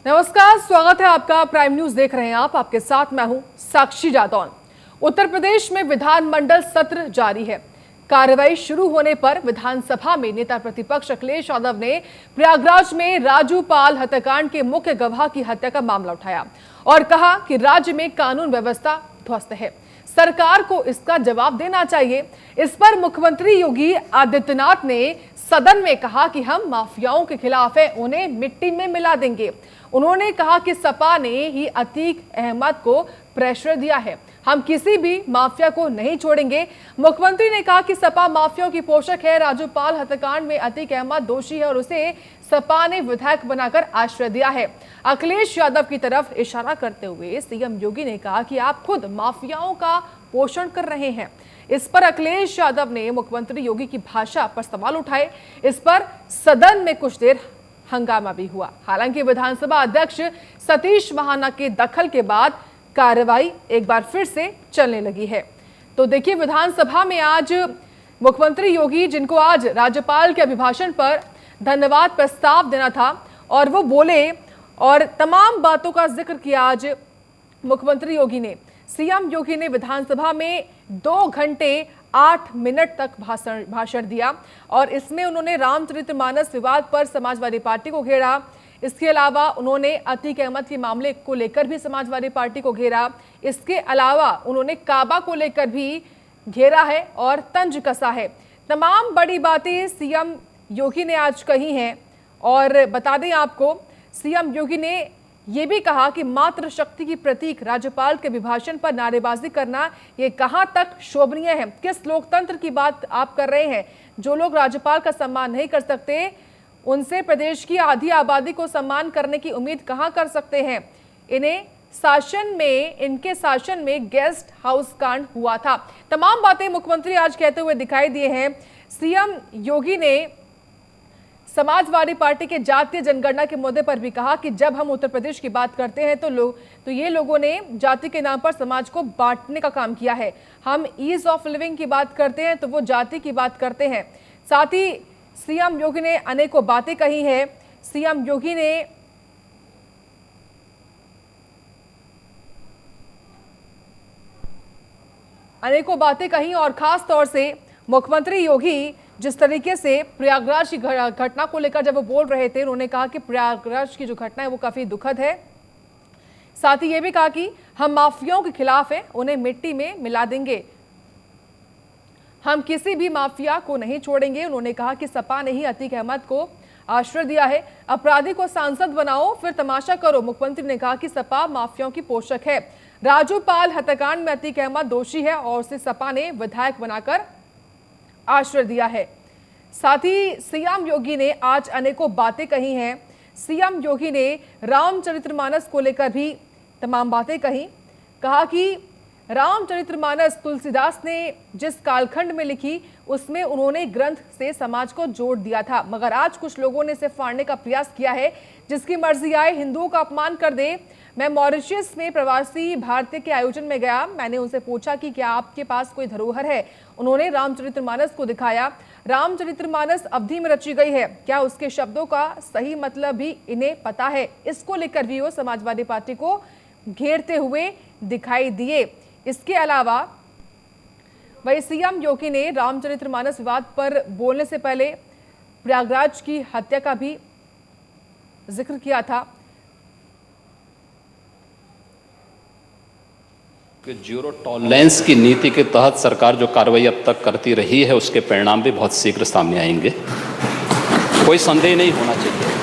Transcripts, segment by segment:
नमस्कार, स्वागत है आपका। प्राइम न्यूज देख रहे हैं आप। आपके साथ मैं हूं साक्षी जादौन। उत्तर प्रदेश में विधानमंडल सत्र जारी है। कार्रवाई शुरू होने पर विधानसभा में नेता प्रतिपक्ष अखिलेश यादव ने प्रयागराज में राजू पाल हत्याकांड के मुख्य गवाह की हत्या का मामला उठाया और कहा कि राज्य में कानून व्यवस्था ध्वस्त है, सरकार को इसका जवाब देना चाहिए। इस पर मुख्यमंत्री योगी आदित्यनाथ ने सदन में कहा कि हम माफियाओं के खिलाफ हैं, उन्हें मिट्टी में मिला देंगे। उन्होंने कहा कि सपा ने ही अतीक अहमद को प्रेशर दिया है, हम किसी भी माफिया को नहीं छोड़ेंगे। मुख्यमंत्री ने कहा कि सपा माफियाओं की पोषक है। राजू पाल हत्याकांड में अतीक अहमद दोषी है और उसे सपा ने विधायक बनाकर आश्रय दिया है। अखिलेश यादव की तरफ इशारा करते हुए सीएम योगी ने कहा कि आप खुद माफियाओं का पोषण कर रहे हैं। इस पर अखिलेश यादव ने मुख्यमंत्री योगी की भाषा पर सवाल उठाए। इस पर सदन में कुछ देर हंगामा भी हुआ। हालांकि विधानसभा अध्यक्ष सतीश महाना के दखल के बाद कार्रवाई एक बार फिर से चलने लगी है। तो देखिए, विधानसभा में आज मुख्यमंत्री योगी, जिनको आज राज्यपाल के अभिभाषण पर धन्यवाद प्रस्ताव देना था, और वो बोले और तमाम बातों का जिक्र किया आज मुख्यमंत्री योगी ने। सीएम योगी ने विधानसभा में 2 घंटे 8 मिनट तक भाषण दिया और इसमें उन्होंने रामचरितमानस विवाद पर समाजवादी पार्टी को घेरा। इसके अलावा उन्होंने अतीक अहमद के मामले को लेकर भी समाजवादी पार्टी को घेरा। इसके अलावा उन्होंने काबा को लेकर भी घेरा है और तंज कसा है। तमाम बड़ी बातें सीएम योगी ने आज कही हैं। और बता दें आपको, सीएम योगी ने यह भी कहा कि मातृशक्ति की प्रतीक राज्यपाल के अभिभाषण पर नारेबाजी करना ये कहां तक शोभनीय है। किस लोकतंत्र की बात आप कर रहे हैं? जो लोग राज्यपाल का सम्मान नहीं कर सकते, उनसे प्रदेश की आधी आबादी को सम्मान करने की उम्मीद कहां कर सकते हैं? इनके शासन में गेस्ट हाउस कांड हुआ था। तमाम बातें मुख्यमंत्री आज कहते हुए दिखाई दिए हैं। सीएम योगी ने समाजवादी पार्टी के जातीय जनगणना के मुद्दे पर भी कहा कि जब हम उत्तर प्रदेश की बात करते हैं तो ये लोगों ने जाति के नाम पर समाज को बांटने का काम किया है। हम ईज ऑफ लिविंग की बात करते हैं तो वो जाति की बात करते हैं। साथ ही सीएम योगी ने अनेकों बातें कही है। सीएम योगी ने अनेकों बातें कही और खास तौर से मुख्यमंत्री योगी जिस तरीके से प्रयागराज की घटना को लेकर जब वो बोल रहे थे, उन्होंने कहा कि प्रयागराज की जो घटना है वो काफी दुखद है। साथ ही ये भी कहा कि हम माफियाओं के खिलाफ हैं, उन्हें मिट्टी में मिला देंगे, हम किसी भी माफिया को नहीं छोड़ेंगे। उन्होंने कहा कि सपा ने ही अतीक अहमद को आश्रय दिया है, अपराधी को सांसद बनाओ फिर तमाशा करो। मुख्यमंत्री ने कहा कि सपा माफियाओं की पोषक है। राजू पाल हत्याकांड में अतीक अहमद दोषी है और उसे सपा ने विधायक बनाकर आश्रय दिया है। साथ ही सीएम योगी ने आज अनेकों बातें कही हैं। सीएम योगी ने रामचरितमानस को लेकर भी तमाम बातें कही। कहा कि रामचरितमानस तुलसीदास ने जिस कालखंड में लिखी, उसमें उन्होंने ग्रंथ से समाज को जोड़ दिया था, मगर आज कुछ लोगों ने इसे फाड़ने का प्रयास किया है। जिसकी मर्जी आए हिंदुओं का अपमान कर दे। मैं मॉरिशस में प्रवासी भारतीय के आयोजन में गया, मैंने उनसे पूछा कि क्या आपके पास कोई धरोहर है? उन्होंने रामचरितमानस को दिखाया। रामचरितमानस अवधि में रची गई है, क्या उसके शब्दों का सही मतलब भी इन्हें पता है? इसको लेकर भी वो समाजवादी पार्टी को घेरते हुए दिखाई दिए। इसके अलावा वही सीएम योगी ने रामचरितमानस विवाद पर बोलने से पहले प्रयागराज की हत्या का भी जिक्र किया था। जीरो टॉलरेंस की नीति के तहत सरकार जो कार्रवाई अब तक करती रही है, उसके परिणाम भी बहुत शीघ्र सामने आएंगे, कोई संदेह नहीं होना चाहिए।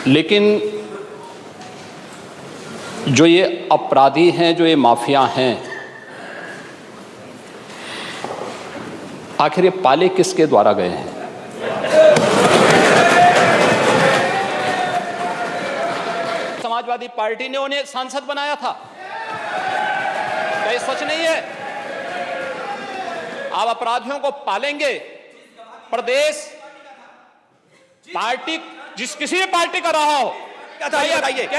लेकिन जो ये अपराधी हैं, जो ये माफिया हैं, आखिर ये पाले किसके द्वारा गए हैं? समाजवादी पार्टी ने उन्हें सांसद बनाया था, क्या ये सच नहीं है? आप अपराधियों को पालेंगे, प्रदेश पार्टी किसी भी पार्टी का रहा हो, क्या ये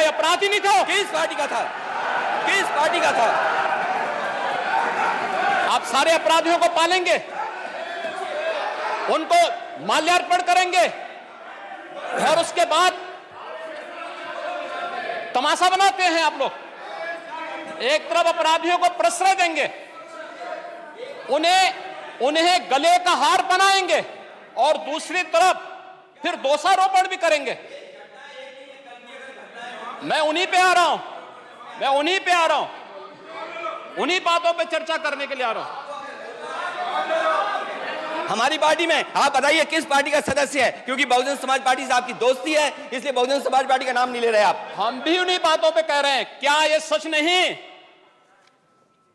अपराधी नहीं था? किस पार्टी का था? किस पार्टी का था? आप सारे अपराधियों को पालेंगे, उनको माल्यार्पण करेंगे, और उसके बाद तमाशा बनाते हैं आप लोग। एक तरफ अपराधियों को प्रश्रय देंगे, उन्हें गले का हार बनाएंगे और दूसरी तरफ फिर दोषारोपण भी करेंगे। मैं उन्हीं पे आ रहा हूं, उन्हीं बातों पे चर्चा करने के लिए आ रहा हूं। हमारी पार्टी में आप बताइए किस पार्टी का सदस्य है, क्योंकि बहुजन समाज पार्टी से आपकी दोस्ती है इसलिए बहुजन समाज पार्टी का नाम नहीं ले रहे आप। हम भी उन्हीं बातों पे कह रहे हैं। क्या यह सच नहीं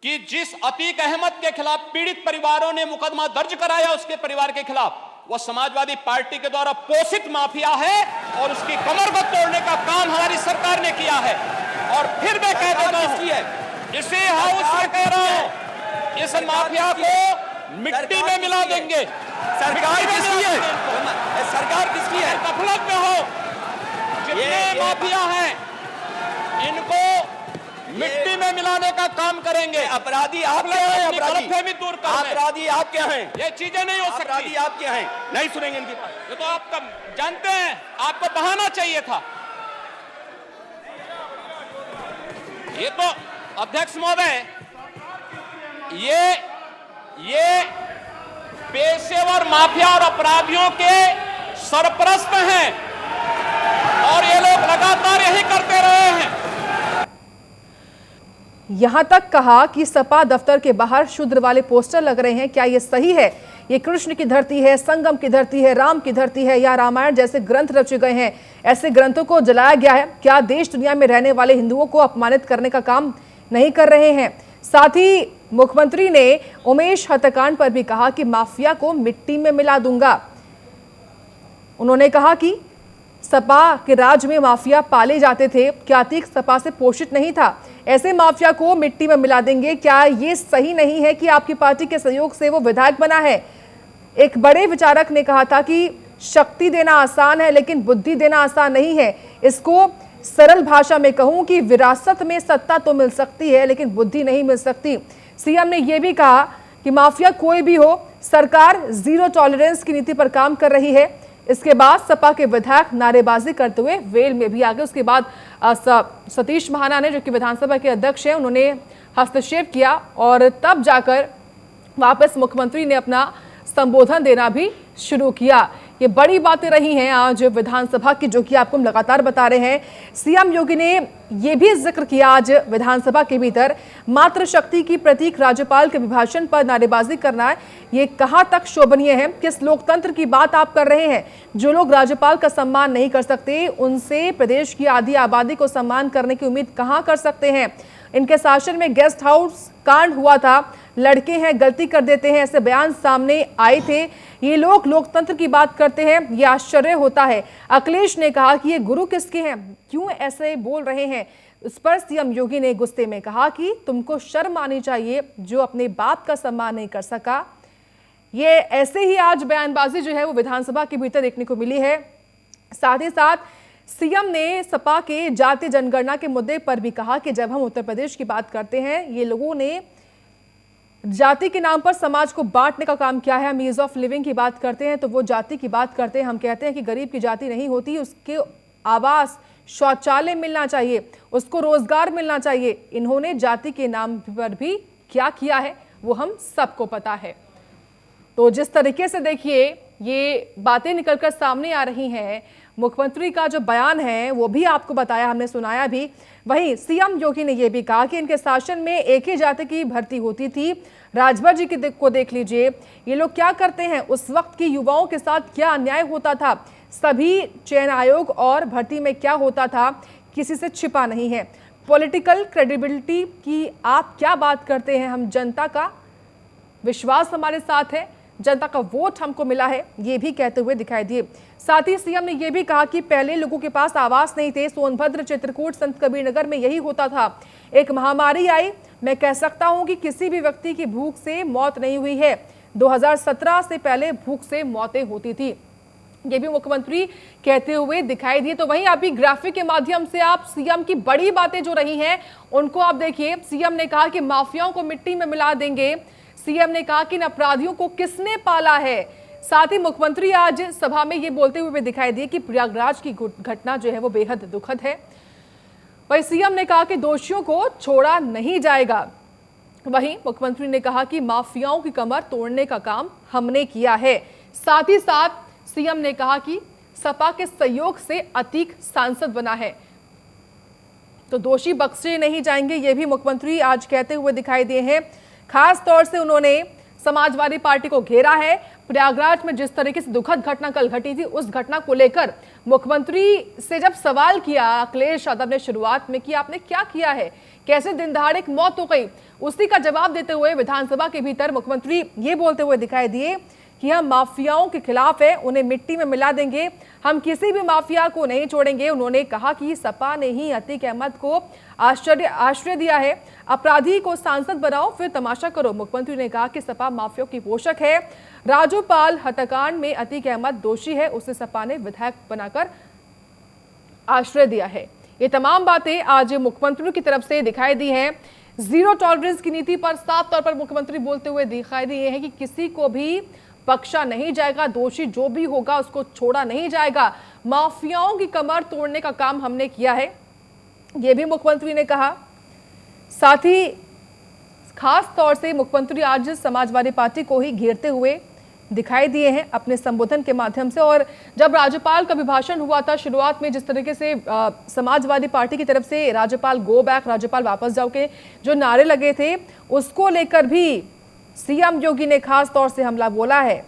कि जिस अतीक अहमद के खिलाफ पीड़ित परिवारों ने मुकदमा दर्ज कराया, उसके परिवार के खिलाफ, वह समाजवादी पार्टी के द्वारा पोषित माफिया है और उसकी कमर को तोड़ने का काम हमारी सरकार ने किया है। और फिर मैं कह देता हूं, इसी हाउस में कह रहा हूं, इस माफिया को मिट्टी में मिला देंगे। सरकार किसकी है? सरकार किसकी है? गफलत में हो, जितने माफिया हैं इनको मिट्टी में मिलाने का काम करेंगे। अपराधी आप क्या हैं? गलतफहमी दूर कर, अपराधी आप क्या हैं? ये चीजें नहीं हो सकती। अपराधी आप क्या हैं? नहीं सुनेंगे इनकी बात। ये तो आप जानते हैं, आपको बहाना चाहिए था। ये तो अध्यक्ष महोदय, ये पेशेवर माफिया और अपराधियों के सरपरस्त हैं और ये लोग लगातार यही करते रहे हैं। यहां तक कहा कि सपा दफ्तर के बाहर शूद्र वाले पोस्टर लग रहे हैं। क्या ये सही है? ये कृष्ण की धरती है, संगम की धरती है, राम की धरती है, या रामायण जैसे ग्रंथ रचे गए हैं? ऐसे ग्रंथों को जलाया गया है। क्या देश दुनिया में रहने वाले हिंदुओं को अपमानित करने का काम नहीं कर रहे हैं? साथ ही मुख्यमंत्री ने उमेश हत्याकांड पर भी कहा कि माफिया को मिट्टी में मिला दूंगा। उन्होंने कहा कि सपा के राज में माफिया पाले जाते थे, क्या अतीक सपा से पोषित नहीं था? ऐसे माफिया को मिट्टी में मिला देंगे। क्या ये सही नहीं है कि आपकी पार्टी के सहयोग से वो विधायक बना है? एक बड़े विचारक ने कहा था कि शक्ति देना आसान है लेकिन बुद्धि देना आसान नहीं है। इसको सरल भाषा में कहूं कि विरासत में सत्ता तो मिल सकती है लेकिन बुद्धि नहीं मिल सकती। सीएम ने यह भी कहा कि माफिया कोई भी हो, सरकार जीरो टॉलरेंस की नीति पर काम कर रही है। इसके बाद सपा के विधायक नारेबाजी करते हुए वेल में भी आ गए। उसके बाद सतीश महाना ने, जो कि विधानसभा के अध्यक्ष हैं, उन्होंने हस्तक्षेप किया और तब जाकर वापस मुख्यमंत्री ने अपना संबोधन देना भी शुरू किया। ये बड़ी बातें रही हैं आज विधानसभा की, जो कि आपको हम लगातार बता रहे हैं। सीएम योगी ने यह भी जिक्र किया आज विधानसभा के भीतर, मातृशक्ति की प्रतीक राज्यपाल के अभिभाषण पर नारेबाजी करना है, ये कहां तक शोभनीय है? किस लोकतंत्र की बात आप कर रहे हैं? जो लोग राज्यपाल का सम्मान नहीं कर सकते, उनसे प्रदेश की आधी आबादी को सम्मान करने की उम्मीद कहां कर सकते हैं? इनके शासन में गेस्ट हाउस कांड हुआ था, लड़के हैं गलती कर देते हैं, ऐसे बयान सामने आए थे। ये लोग लोकतंत्र की बात करते हैं, ये आश्चर्य होता है। अखिलेश ने कहा कि ये गुरु किसके हैं, क्यों ऐसे बोल रहे हैं? इस पर सीएम योगी ने गुस्से में कहा कि तुमको शर्म आनी चाहिए जो अपने बाप का सम्मान नहीं कर सका। ये ऐसे ही आज बयानबाजी जो है वो विधानसभा के भीतर देखने को मिली है। साथ ही साथ सीएम ने सपा के जातीय जनगणना के मुद्दे पर भी कहा कि जब हम उत्तर प्रदेश की बात करते हैं, ये लोगों ने जाति के नाम पर समाज को बांटने का काम किया है। हम ईज ऑफ लिविंग की बात करते हैं तो वो जाति की बात करते हैं। हम कहते हैं कि गरीब की जाति नहीं होती, उसके आवास, शौचालय मिलना चाहिए, उसको रोजगार मिलना चाहिए। इन्होंने जाति के नाम पर भी क्या किया है वो हम सबको पता है। तो जिस तरीके से देखिए ये बातें निकलकर सामने आ रही हैं, मुख्यमंत्री का जो बयान है वो भी आपको बताया, हमने सुनाया भी। वहीं सीएम योगी ने यह भी कहा कि इनके शासन में एक ही जाति की भर्ती होती थी। राजभर जी को देख लीजिए, ये लोग क्या करते हैं, उस वक्त की युवाओं के साथ क्या अन्याय होता था, सभी चयन आयोग और भर्ती में क्या होता था, किसी से छिपा नहीं है। पॉलिटिकल क्रेडिबिलिटी की आप क्या बात करते हैं? हम जनता का विश्वास हमारे साथ है, जनता का वोट हमको मिला है, ये भी कहते हुए दिखाई दिए। साथ ही सीएम ने यह भी कहा कि पहले लोगों के पास आवास नहीं थे, सोनभद्र, चित्रकूट, संत कबीर नगर में यही होता था। एक महामारी आई, मैं कह सकता हूं कि किसी भी व्यक्ति की भूख से मौत नहीं हुई है। 2017 से पहले भूख से मौतें होती थी, ये भी मुख्यमंत्री कहते हुए दिखाई दिए। तो वहीं अभी ग्राफिक के माध्यम से आप सीएम की बड़ी बातें जो रही हैं उनको आप देखिए। सीएम ने कहा कि माफियाओं को मिट्टी में मिला देंगे। सीएम ने कहा कि इन अपराधियों को किसने पाला है? साथ ही मुख्यमंत्री आज सभा में ये बोलते हुए भी दिखाई दिए कि प्रयागराज की घटना जो है वो बेहद दुखद है। वहीं सीएम ने कहा कि दोषियों को छोड़ा नहीं जाएगा। वहीं मुख्यमंत्री ने कहा कि माफियाओं की कमर तोड़ने का काम हमने किया है। साथ ही साथ सीएम ने कहा कि सपा के सहयोग से अतीक सांसद बना है तो दोषी बख्शे नहीं जाएंगे, ये भी मुख्यमंत्री आज कहते हुए दिखाई दिए हैं। खास तौर से उन्होंने समाजवादी पार्टी को घेरा है। प्रयागराज में जिस तरीके से दुखद घटना कल घटी थी, उस घटना को लेकर मुख्यमंत्री से जब सवाल किया अखिलेश यादव ने शुरुआत में कि आपने क्या किया है, कैसे दिन दहाड़े एक मौत हो गई, उसी का जवाब देते हुए विधानसभा के भीतर मुख्यमंत्री ये बोलते हुए दिखाई दिए कि हम माफियाओं के खिलाफ है, उन्हें मिट्टी में मिला देंगे, हम किसी भी माफिया को नहीं छोड़ेंगे। उन्होंने कहा कि सपा ने ही अतीक अहमद को आश्रय दिया है, अपराधी को सांसद बनाओ फिर तमाशा करो। मुख्यमंत्री ने कहा कि सपा माफियाओं की पोषक है। राजूपाल हत्याकांड में अतीक अहमद दोषी है, उसे सपा ने विधायक बनाकर आश्रय दिया है। ये तमाम बातें आज मुख्यमंत्री की तरफ से दिखाई दी हैं। जीरो टॉलरेंस की नीति पर साफ तौर पर मुख्यमंत्री बोलते हुए दिखाई दिए हैं कि किसी को भी बख्शा नहीं जाएगा, दोषी जो भी होगा उसको छोड़ा नहीं जाएगा। माफियाओं की कमर तोड़ने का काम हमने किया है, यह भी मुख्यमंत्री ने कहा। साथ ही खास तौर से मुख्यमंत्री आज समाजवादी पार्टी को ही घेरते हुए दिखाई दिए हैं अपने संबोधन के माध्यम से। और जब राज्यपाल का अभिभाषण हुआ था शुरुआत में, जिस तरीके से समाजवादी पार्टी की तरफ से राज्यपाल गो बैक, राज्यपाल वापस जाओ के जो नारे लगे थे, उसको लेकर भी सीएम योगी ने खास तौर से हमला बोला है।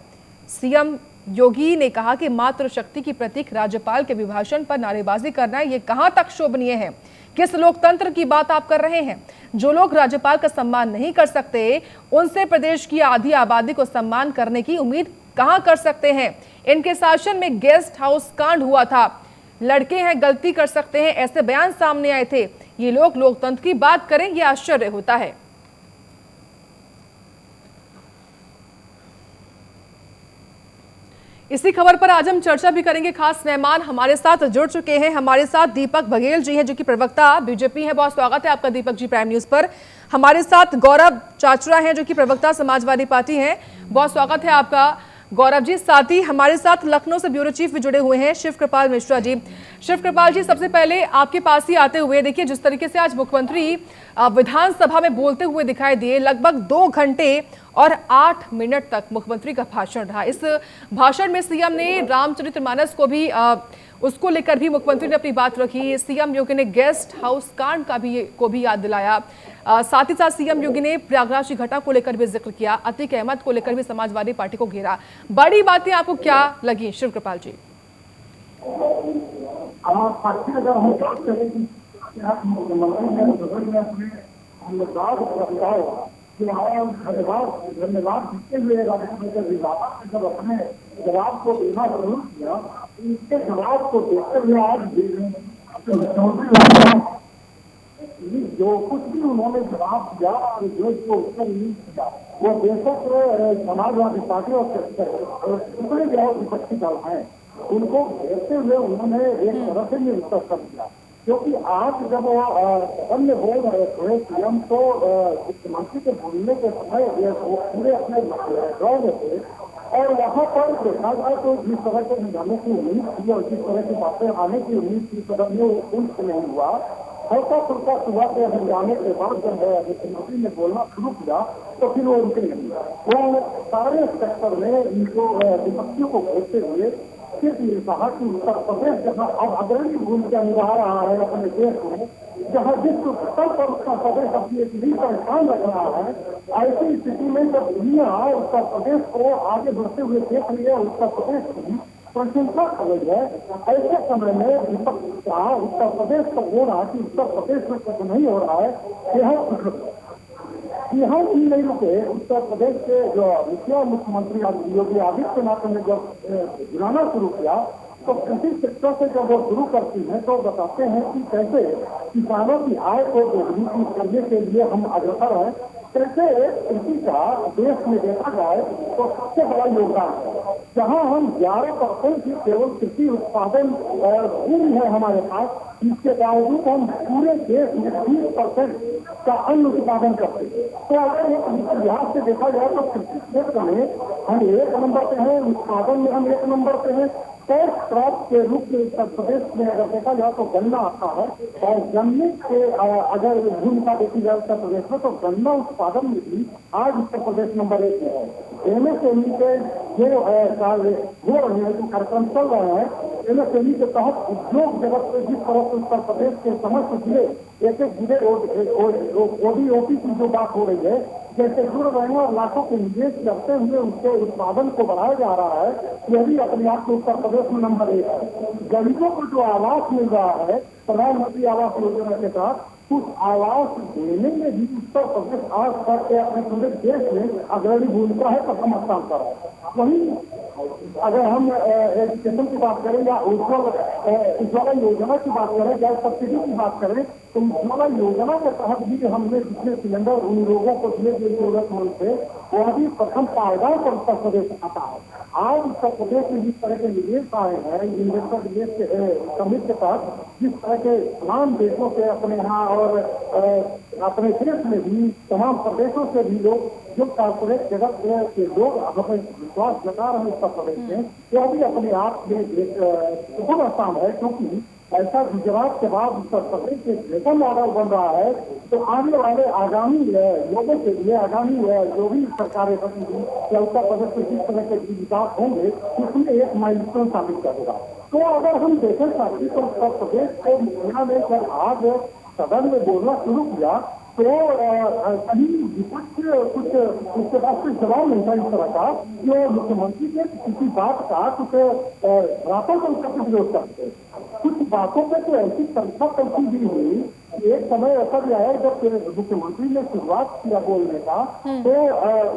सीएम योगी ने कहा कि मातृशक्ति की प्रतीक राज्यपाल के अभिभाषण पर नारेबाजी करना ये कहां तक शोभनीय है, किस लोकतंत्र की बात आप कर रहे हैं। जो लोग राज्यपाल का सम्मान नहीं कर सकते, उनसे प्रदेश की आधी आबादी को सम्मान करने की उम्मीद कहां कर सकते हैं। इनके शासन में गेस्ट हाउस कांड हुआ था, लड़के हैं गलती कर सकते हैं, ऐसे बयान सामने आए थे। ये लोग लोकतंत्र की बात करें, ये आश्चर्य होता है। इसी खबर पर आज हम चर्चा भी करेंगे। खास मेहमान हमारे साथ जुड़ चुके हैं। हमारे साथ दीपक बघेल जी हैं जो कि प्रवक्ता बीजेपी हैं। बहुत स्वागत है आपका दीपक जी प्राइम न्यूज पर। हमारे साथ गौरव चाचरा हैं जो कि प्रवक्ता समाजवादी पार्टी हैं। बहुत स्वागत है आपका गौरव जी। साथ ही हमारे साथ लखनऊ से ब्यूरो चीफ भी जुड़े हुए हैं शिव कृपाल मिश्रा जी। शिव कृपाल जी, सबसे पहले आपके पास ही आते हुए, देखिए जिस तरीके से आज मुख्यमंत्री विधानसभा में बोलते हुए दिखाई दिए, लगभग 2 घंटे और 8 मिनट तक मुख्यमंत्री का भाषण रहा। इस भाषण में सीएम ने रामचरितमानस को भी उसको लेकर भी मुख्यमंत्री ने अपनी बात रखी। सीएम योगी ने गेस्ट हाउस कांड को भी याद दिलाया। साथ ही साथ सीएम योगी ने प्रयागराज की घटना को लेकर भी जिक्र किया। अतीक अहमद को लेकर भी समाजवादी पार्टी को घेरा। बड़ी बातें आपको क्या लगी शिव कृपाल जी? धन्यवाद देते हुए जब अपने जवाब को देना शुरू किया, इनके जवाब को देखते हुए आज जो कुछ भी उन्होंने जवाब दिया और जो इसको उत्तर नहीं किया, वो बेशक समाजवादी पार्टी और दूसरे जो विपक्षी दल हैं उनको घेरते हुए उन्होंने एक तरह से ये उत्तर कर दिया। क्योंकि आज जब अन्य बोल रहे थे सीएम, तो मुख्यमंत्री के बोलने के समय वो पूरे अपने ड्रॉ में थे और वहाँ पर देखा जाए तो जिस तरह के हंगामे की उम्मीद थी और जिस तरह की बातें आने की उम्मीद थी, सदन में कुछ नहीं हुआ। हल्का फुल्का सुबह के हंगामे के बाद जब मुख्यमंत्री ने बोलना शुरू किया तो फिर वो रुके नहीं। वो सारे सेक्टर में इनको विपक्षियों को घेरते हुए सिर्फ ये कहा कि उत्तर प्रदेश जहाँ अब अग्रणी भूमिका निभा रहा है अपने देश में, जहाँ विश्व स्तर पर उत्तर प्रदेश अपनी एक लीड का स्थान रख रहा है, ऐसी स्थिति में जब दुनिया उत्तर प्रदेश को आगे बढ़ते हुए देख रही है, उत्तर प्रदेश की प्रशंसा कर रही है, ऐसे समय में विपक्ष का उत्तर प्रदेश को हो रहा है कि उत्तर प्रदेश में कुछ नहीं हो रहा है, यहाँ ही नहीं रुके। उत्तर प्रदेश के जो मुख्यमंत्री योगी आदित्यनाथ ने जब गिराना शुरू किया तो कृषि सेक्टर से जब वो शुरू करती हैं तो बताते हैं कि कैसे किसानों की आय को दोगुनी करने के लिए हम अग्रसर हैं। कैसे कृषि का देश में देखा जाए तो सबसे बड़ा योगदान है, जहाँ हम 11% की केवल कृषि उत्पादन भूमि है हमारे पास, इसके बावजूद हम पूरे देश में 20% का अन्न उत्पादन करते हैं। तो अगर एक लिहाज से देखा जाए तो कृषि क्षेत्र में हम 1 नंबर पे हैं, उत्पादन में हम 1 नंबर पे हैं। फर्स्ट क्रॉप के रूप में उत्तर प्रदेश में अगर देखा जाए तो गन्ना आता है, और गन्ने के अगर भूमिका देखी जाए उत्तर प्रदेश में, तो गन्ना उत्पादन में भी आज उत्तर प्रदेश नंबर 1 में है। एमएसएमई के जो कार्य हो रहे हैं, जो कार्यक्रम चल रहे हैं, एमएसएमई के तहत उद्योग जगत में जिस तरह से उत्तर प्रदेश के समस्त जिले एक जिले ओडीओपी की जो बात हो रही है, जैसे जुड़ रहे हैं और लाखों के निवेश करते हुए उसके उत्पादन को बढ़ाया जा रहा है, यह भी अपने आप में उत्तर प्रदेश में नंबर 1 है। गरीबों को जो आवास मिल रहा है प्रधानमंत्री आवास योजना के तहत, उस आवास देने में भी उत्तर प्रदेश आज तक के अपने पूरे देश में अग्रणी भूमिका है, प्रथम स्थान पर है। वहीं अगर हम एजुकेशन की बात करें या उज्ज्वला योजना की बात करें, गैस सब्सिडी की बात करें, तो उज्ज्वला योजना के तहत भी हमने जितने सिलेंडर उन लोगों को दिए गए जरूरतमंद थे, वह भी प्रथम पायदान पर उत्तर प्रदेश आता है। आज उत्तर प्रदेश में जिस तरह के निवेश आए हैं, इन्वेस्टर निवेश के समिति के तहत जिस तरह के तमाम देशों से अपने यहाँ और अपने देश में भी तमाम प्रदेशों से भी लोग, जो कॉर्पोरेट जगत के लोग हमें विश्वास जता रहे हैं उत्तर प्रदेश में, यह भी अपने आप में एक सुखद स्थान है, क्योंकि ऐसा गुजरात के बाद उत्तर प्रदेश एक बेहतर मॉडल बन रहा है। तो आने वाले आगामी लोगों के लिए, आगामी जो भी सरकारें बनेंगी या उत्तर प्रदेश में जिस तरह के विकास होंगे, उसमें एक माइलस्टोन साबित करेगा। तो अगर हम देखें साथी, तो उत्तर प्रदेश के मुखिया ने जब आज सदन में बोलना शुरू किया, तो कहीं विपक्ष कुछ उसके पास कुछ जवाब नहीं था इस तरह का, जो मुख्यमंत्री के किसी बात का कुछ रातों को उत्तर से विरोध करते। कुछ बातों पे तो ऐसी संख्या तलखी भी हुई, एक समय ऐसा भी आया जब मुख्यमंत्री ने शुरुआत किया बोलने का, तो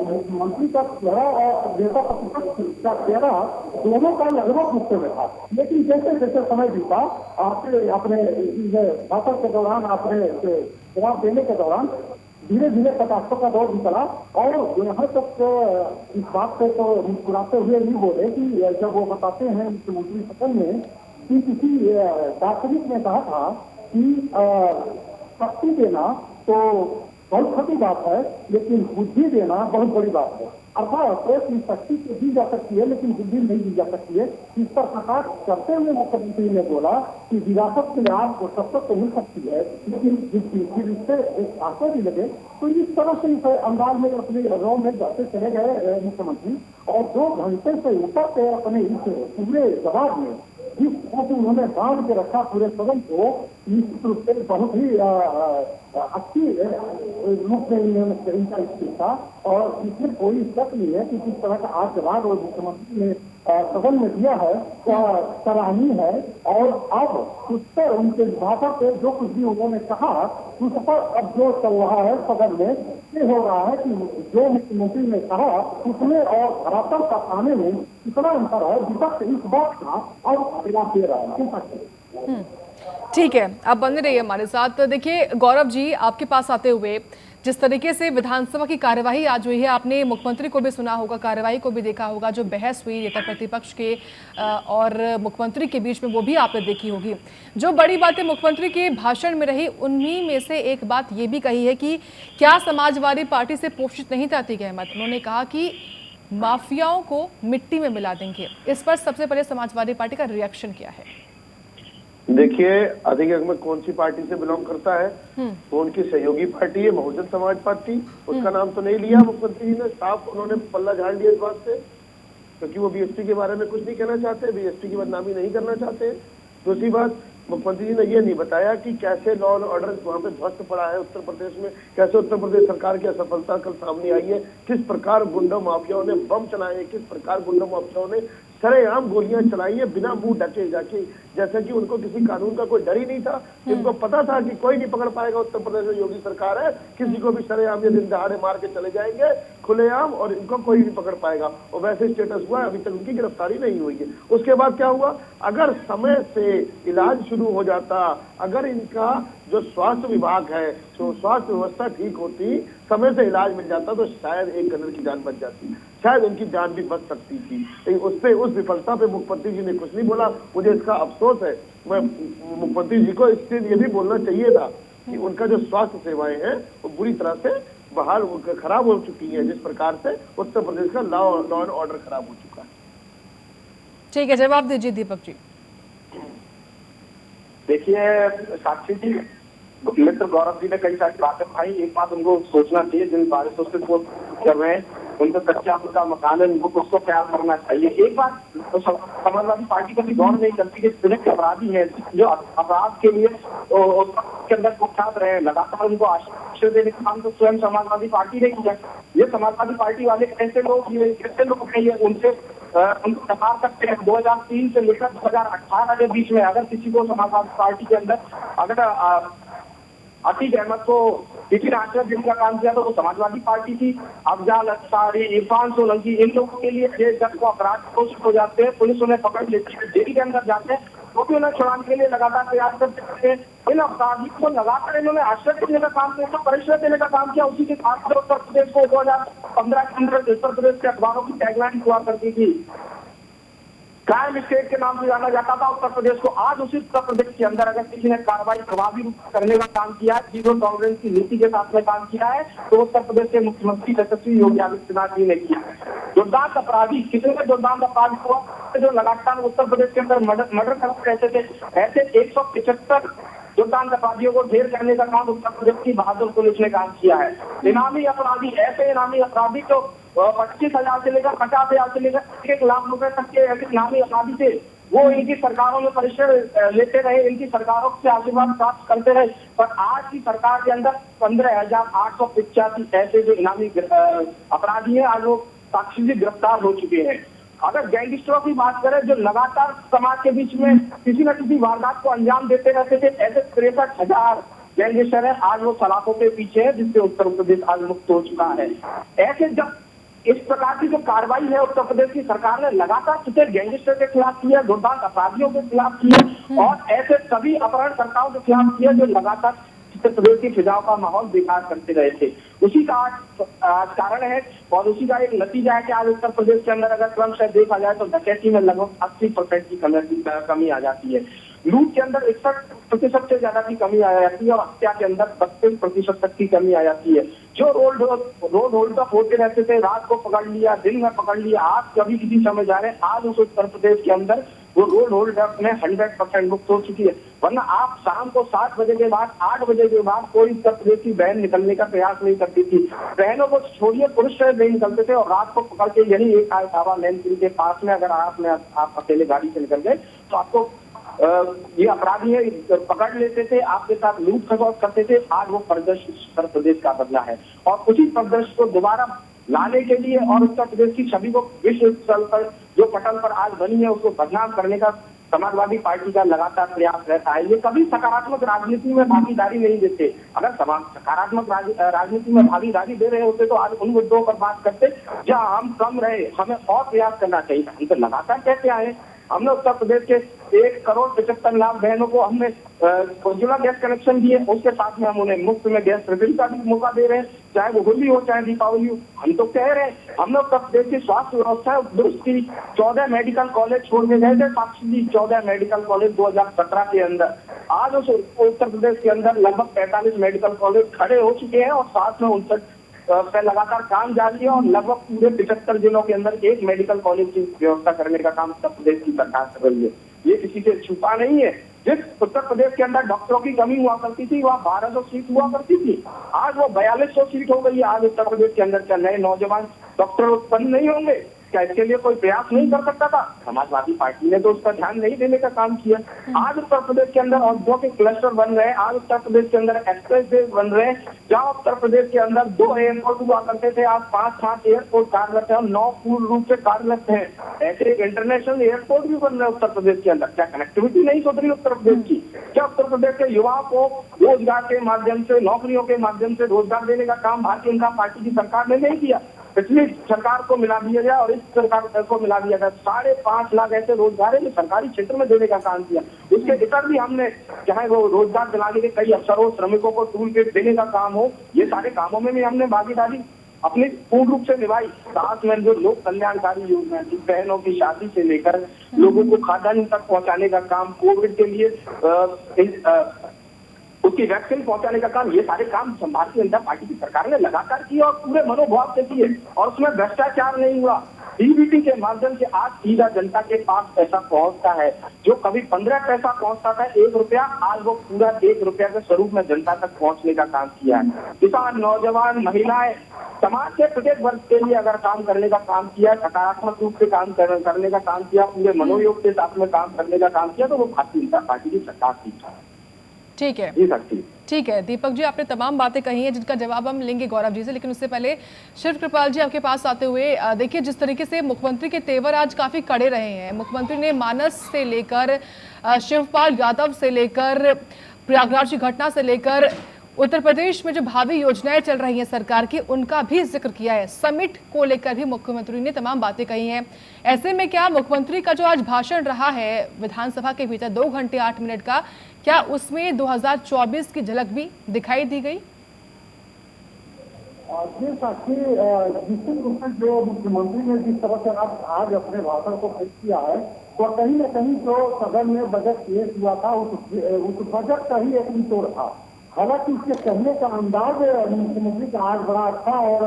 मुख्यमंत्री का चेहरा और नेता प्रतिपक्ष का चेहरा दोनों का लगभग गुस्से में था। लेकिन जैसे जैसे समय बीता, आपके अपने भाषण के दौरान, अपने जवाब देने के दौरान धीरे धीरे कटाक्षों का दौर निकला, और यहाँ तक इस बात पे तो मुस्कुराते हुए नहीं बोले कि जब वो बताते हैं मुख्यमंत्री सदन में कि किसी दार्शनिक ने कहा था कि शक्ति देना तो बहुत छोटी बात है, लेकिन बुद्धि देना बहुत बड़ी बात है। अर्थात शक्ति तो दी जा सकती है, लेकिन बुद्धि नहीं दी जा सकती है। इस पर प्रकाश करते हुए मुख्यमंत्री ने बोला कि विरासत में आपको सत्ता तो मिल सकती है, लेकिन फिर इससे एक आशा भी लगे। तो इस तरह से इस अंदाज में अपने रो में जाते चले गए मुख्यमंत्री, और 2 घंटे से ऊपर से अपने इस पूरे जवाब में जिस तरह से उन्होंने बांध के रखा पूरे सदन को, निश्चित रूप से बहुत ही अच्छी रूप में इनका स्पीच था, और इसमें कोई शक नहीं है कि जिस तरह का आज जवाब और मुख्यमंत्री ने सदन में दिया है वह सराहनीय है। और अब उस पर उनके भाषण पे जो कुछ भी उन्होंने कहा, उस पर अब जो चल रहा है सदन में, ये हो रहा है कि जो मुख्यमंत्री ने कहा उसमें और धरातल का आने में इतना अंतर है, विपक्ष इस बात का अब जवाब दे रहा है। ठीक है, आप बने रहिए हमारे साथ। देखिए गौरव जी, आपके पास आते हुए जिस तरीके से विधानसभा की कार्यवाही आज हुई है, आपने मुख्यमंत्री को भी सुना होगा, कार्यवाही को भी देखा होगा, जो बहस हुई नेता प्रतिपक्ष के और मुख्यमंत्री के बीच में, वो भी आपने देखी होगी। जो बड़ी बातें मुख्यमंत्री के भाषण में रही, उन्हीं में से एक बात ये भी कही है कि क्या समाजवादी पार्टी से पोषित नहीं था अतीक अहमद। उन्होंने कहा कि माफियाओं को मिट्टी में मिला देंगे। इस पर सबसे पहले समाजवादी पार्टी का रिएक्शन क्या है? देखिए, अतीक अहमद कौन सी पार्टी से बिलोंग करता है? वो उनकी सहयोगी पार्टी है बहुजन समाज पार्टी। उसका नाम तो नहीं लिया मुख्यमंत्री ने, साफ उन्होंने पल्ला झाड़ दिया इस बात से, क्योंकि वो बीएसपी के बारे में कुछ नहीं कहना चाहते, बीएसपी की बदनामी नहीं करना चाहते। दूसरी बात, मुख्यमंत्री जी ने ये नहीं बताया कि कैसे लॉ एंड ऑर्डर वहाँ पे ध्वस्त पड़ा है उत्तर प्रदेश में, कैसे उत्तर प्रदेश सरकार की असफलता कल सामने आई है, किस प्रकार गुंडा माफियाओं ने बम चलाए, किस प्रकार गुंडा माफियाओं ने सरेआम गोलियां चलाई है बिना मुंह ढके जाके, जैसा कि उनको किसी कानून का कोई डर ही नहीं था। इनको पता था कि कोई नहीं पकड़ पाएगा, उत्तर प्रदेश में योगी सरकार है, किसी को भी सरेआम ये दिन दहाड़े मार के चले जाएंगे खुलेआम, और इनको कोई नहीं पकड़ पाएगा। और वैसे स्टेटस हुआ है, अभी तक उनकी गिरफ्तारी नहीं हुई है। उसके बाद क्या हुआ, अगर समय से इलाज शुरू हो जाता, अगर इनका जो स्वास्थ्य विभाग है, जो स्वास्थ्य व्यवस्था ठीक होती, समय से इलाज मिल जाता, तो शायद एक गनर की जान बच जाती, शायद उनकी जान भी बच सकती थी। लेकिन उस विफलता पे मुख्यमंत्री जी ने कुछ नहीं बोला। मुझे इसका अफसोस है। मैं मुख्यमंत्री जी को इससे ये भी बोलना चाहिए था कि उनका जो स्वास्थ्य सेवाएं हैं वो बुरी तरह से बहाल खराब हो चुकी है, जिस प्रकार से उत्तर प्रदेश का लॉ एंड ऑर्डर खराब हो चुका है। ठीक है, जवाब दीजिए दीपक जी। देखिए साक्षी जी, मित्र गौरव जी ने कई सारी बातें भाई, एक बात उनको सोचना चाहिए, जिन बारिशों से वो कर रहे हैं उनको कच्चा पक्का मकान है, उनको उसको ख्याल करना चाहिए। एक बात तो समाजवादी पार्टी कभी गौर नहीं करती कि पीड़ित अपराधी है जो अपराध के लिए के अंदर कुख्यात रहे, लगातार उनको आश्रय देने का काम तो स्वयं समाजवादी पार्टी ने किया। ये समाजवादी पार्टी वाले ऐसे लोग हैं, ये उनको दबा सकते हैं। 2003 से लेकर 2018 के बीच में अगर किसी को समाजवादी पार्टी के अंदर अगर अतीक अहमद को किसी ने आश्रय देने का काम किया तो वो समाजवादी पार्टी थी। अफजाल अंसारी, इरफान सोलंकी, इन लोगों के लिए जब वो अपराध घोषित हो जाते हैं, पुलिस उन्हें पकड़ लेती है, जेल के अंदर जाते हैं, तो भी उन्हें छुड़ाने के लिए लगातार प्रयास करते हैं। इन अपराधियों को लगातार इन्होंने आश्रय देने का काम किया, परिश्रय देने का काम किया। उसी के साथ उत्तर प्रदेश को 2015 के अंदर उत्तर प्रदेश के अखबारों की टैगलाइन हुआ करती थी, क्राइम स्टेट के नाम से जाना जाता था उत्तर प्रदेश को। आज उसी उत्तर प्रदेश के अंदर अगर किसी ने कार्रवाई प्रभावी रूप से करने का काम किया है, जीरो टॉलरेंस की नीति के साथ में काम किया है, तो उत्तर प्रदेश के मुख्यमंत्री यशस्वी योगी आदित्यनाथ जी ने किया है। दुर्दांत अपराधी, किसी ने दुर्दांत अपराधी हुआ जो लगातार उत्तर प्रदेश के अंदर मर्डर करते रहते थे, ऐसे 175 दुर्दांत अपराधियों को ढेर करने का काम उत्तर प्रदेश की बहादुर पुलिस ने काम किया है। इनामी अपराधी, ऐसे इनामी अपराधी जो 25,000 से लेकर 50,000 से लेकर 1 लाख रुपए तक के ऐसे इनामी अपराधी थे, वो इनकी सरकारों में परिश्रम लेते रहे, इनकी सरकारों से आशीर्वाद प्राप्त करते रहे। पर आज की सरकार के अंदर 15,885 ऐसे जो इनामी अपराधी हैं, आज वो साक्षी जी गिरफ्तार हो चुके हैं। अगर गैंगस्टरों की बात करें जो लगातार समाज के बीच में किसी न किसी वारदात को अंजाम देते रहते थे, ऐसे 63,000 गैंगस्टर है, आज वो सलाखों के पीछे है, जिससे उत्तर प्रदेश आज मुक्त हो चुका है। ऐसे जब इस प्रकार की जो कार्रवाई है उत्तर प्रदेश की सरकार ने लगातार कितने गैंगस्टर के खिलाफ की है, दुर्दांत अपराधियों के खिलाफ की है, और ऐसे सभी अपहरणकर्ताओं के खिलाफ की है जो लगातार उत्तर प्रदेश की फिजाओं का माहौल बेकार करते रहे थे। उसी का आज कारण है और उसी का एक नतीजा है कि आज उत्तर प्रदेश के अंदर अगर क्रम से देखा जाए तो डकैती में लगभग 80% की कमी आ जाती है, लूट के अंदर 61% से ज्यादा की कमी आ जाती है, और हत्या के अंदर 32% तक की कमी आ जाती है। जो रोड होल्ड अप होते रहते थे, रात को पकड़ लिया, दिन में पकड़ लिया, आज कभी किसी समय जा रहे हैं, आज उस उत्तर प्रदेश के अंदर वो रोड होल्ड अप में 100% मुक्त हो चुकी है। वरना आप शाम को 7 बजे के बाद 8 बजे के बाद कोई उत्तर प्रदेश की बहन निकलने का प्रयास नहीं करती थी। बहनों को छोड़िए, पुरुष नहीं निकलते थे, और रात को पकड़ के यही एक आवा लेनपुरी के पास में अगर आप अकेले गाड़ी से निकल गए तो आपको ये अपराधी है पकड़ लेते थे, आपके साथ लूट खसौट करते थे। आज वो परिदृश्य उत्तर प्रदेश का बदला है, और उसी परिदृश्य को दोबारा लाने के लिए और उत्तर प्रदेश की छवि को विश्व स्तर पर जो पटल पर आज बनी है उसको बदनाम करने का समाजवादी पार्टी का लगातार प्रयास रहता है। ये कभी सकारात्मक राजनीति में भागीदारी नहीं देते। अगर सकारात्मक राजनीति में भागीदारी दे रहे होते तो आज उन मुद्दों पर बात करते जहाँ हम कम रहे, हमें और प्रयास करना चाहिए। हम तो लगातार कहते आए, हमने उत्तर प्रदेश के 1,75,00,000 बहनों को हमने उज्ज्वला गैस कनेक्शन दिए, उसके साथ में हम उन्हें मुफ्त में गैस रिफिल का भी मौका दे रहे हैं, चाहे वो होली हो चाहे दीपावली हो। हम तो कह रहे हैं हमने उत्तर प्रदेश की स्वास्थ्य व्यवस्था दुरुस्त की, 14 मेडिकल कॉलेज छोड़ के गए थे साक्षी जी, 14 मेडिकल कॉलेज 2017 के अंदर। आज उस उत्तर प्रदेश के अंदर लगभग 45 मेडिकल कॉलेज खड़े हो चुके हैं, और साथ में 59 पे लगातार काम जारी है, और लगभग पूरे 75 जिलों के अंदर एक मेडिकल कॉलेज की व्यवस्था करने का काम उत्तर प्रदेश की सरकार कर रही है। ये किसी से छुपा नहीं है। जिस उत्तर प्रदेश के अंदर डॉक्टरों की कमी हुआ करती थी वहाँ 1200 सीट हुआ करती थी, आज वो 4200 सीट हो गई है। आज उत्तर प्रदेश के अंदर क्या नए नौजवान डॉक्टर उत्पन्न नहीं होंगे? क्या इसके लिए कोई प्रयास नहीं कर सकता था? समाजवादी पार्टी ने तो उस पर ध्यान नहीं देने का काम किया। आज उत्तर प्रदेश के अंदर औद्योगिक क्लस्टर बन रहे हैं, आज उत्तर प्रदेश के अंदर एक्सप्रेस वे बन रहे हैं। जहाँ उत्तर प्रदेश के अंदर 2 एयरपोर्ट हुआ करते थे, आज 5 एयरपोर्ट कार्यरत है और 9 पूर्ण रूप से कार्यरत है। ऐसे इंटरनेशनल एयरपोर्ट भी बन रहे हैं उत्तर प्रदेश के अंदर। क्या कनेक्टिविटी नहीं सुधरी उत्तर प्रदेश की? क्या उत्तर प्रदेश के युवाओं को रोजगार के माध्यम से, नौकरियों के माध्यम से रोजगार देने का काम भारतीय जनता पार्टी की सरकार ने नहीं किया? पिछली सरकार को मिला दिया जाए और इस सरकार को मिला दिया जाए, 5.5 लाख ऐसे रोजगार है जो सरकारी क्षेत्र में देने का काम किया। उसके इतर भी हमने, चाहे वो रोजगार दिलाने के कई अवसरों, श्रमिकों को टूल किट देने का काम हो, ये सारे कामों में भी हमने भागीदारी अपनी पूर्ण रूप से निभाई। साथ में जो लोक कल्याणकारी योजना, बहनों की शादी से लेकर लोगों को खाद्यान्न तक पहुंचाने का काम, कोविड के लिए उसकी वैक्सीन पहुंचाने का काम, ये सारे काम भारतीय जनता पार्टी की सरकार ने लगातार किए और पूरे मनोभाव से किए, और उसमें भ्रष्टाचार नहीं हुआ। डीबीटी के माध्यम से आज सीधा जनता के पास पैसा पहुंचता है, जो कभी 15 पैसा पहुंचता था 1 रुपया, आज वो पूरा 1 रुपया के स्वरूप में जनता तक पहुंचने का काम किया है। किसान, नौजवान, महिलाएं, समाज के प्रत्येक वर्ग के लिए अगर काम करने का काम किया, सकारात्मक रूप से काम करने का काम किया, पूरे मनोयोग के साथ में काम करने का काम किया, तो वो भारतीय जनता पार्टी की सरकार थी। ठीक है जी सकती। ठीक है दीपक जी, आपने तमाम बातें कही हैं जिनका जवाब हम लेंगे गौरव जी से, लेकिन उससे पहले शिव कृपाल जी आपके पास आते हुए, देखिए जिस तरीके से मुख्यमंत्री के तेवर आज काफी कड़े रहे हैं। मुख्यमंत्री ने मानस से लेकर शिवपाल यादव से लेकर प्रयागराज की घटना से लेकर उत्तर प्रदेश में जो भावी योजनाएं चल रही हैं सरकार की, उनका भी जिक्र किया है। समिट को लेकर भी मुख्यमंत्री ने तमाम बातें कही हैं। ऐसे में क्या मुख्यमंत्री का जो आज भाषण रहा है विधानसभा के भीतर 2 घंटे 8 मिनट का, क्या उसमें 2024 की झलक भी दिखाई दी गई? जी साक्षी, निश्चित रूप से जो मुख्यमंत्री ने जिस तरह से आज अपने भाषण को पेश किया है, तो कहीं न कहीं जो सदन में बजट पेश हुआ था उस बजट का ही एक निचोड़ था। हालांकि उसके कहने का अंदाज मुख्यमंत्री का आज बड़ा अच्छा और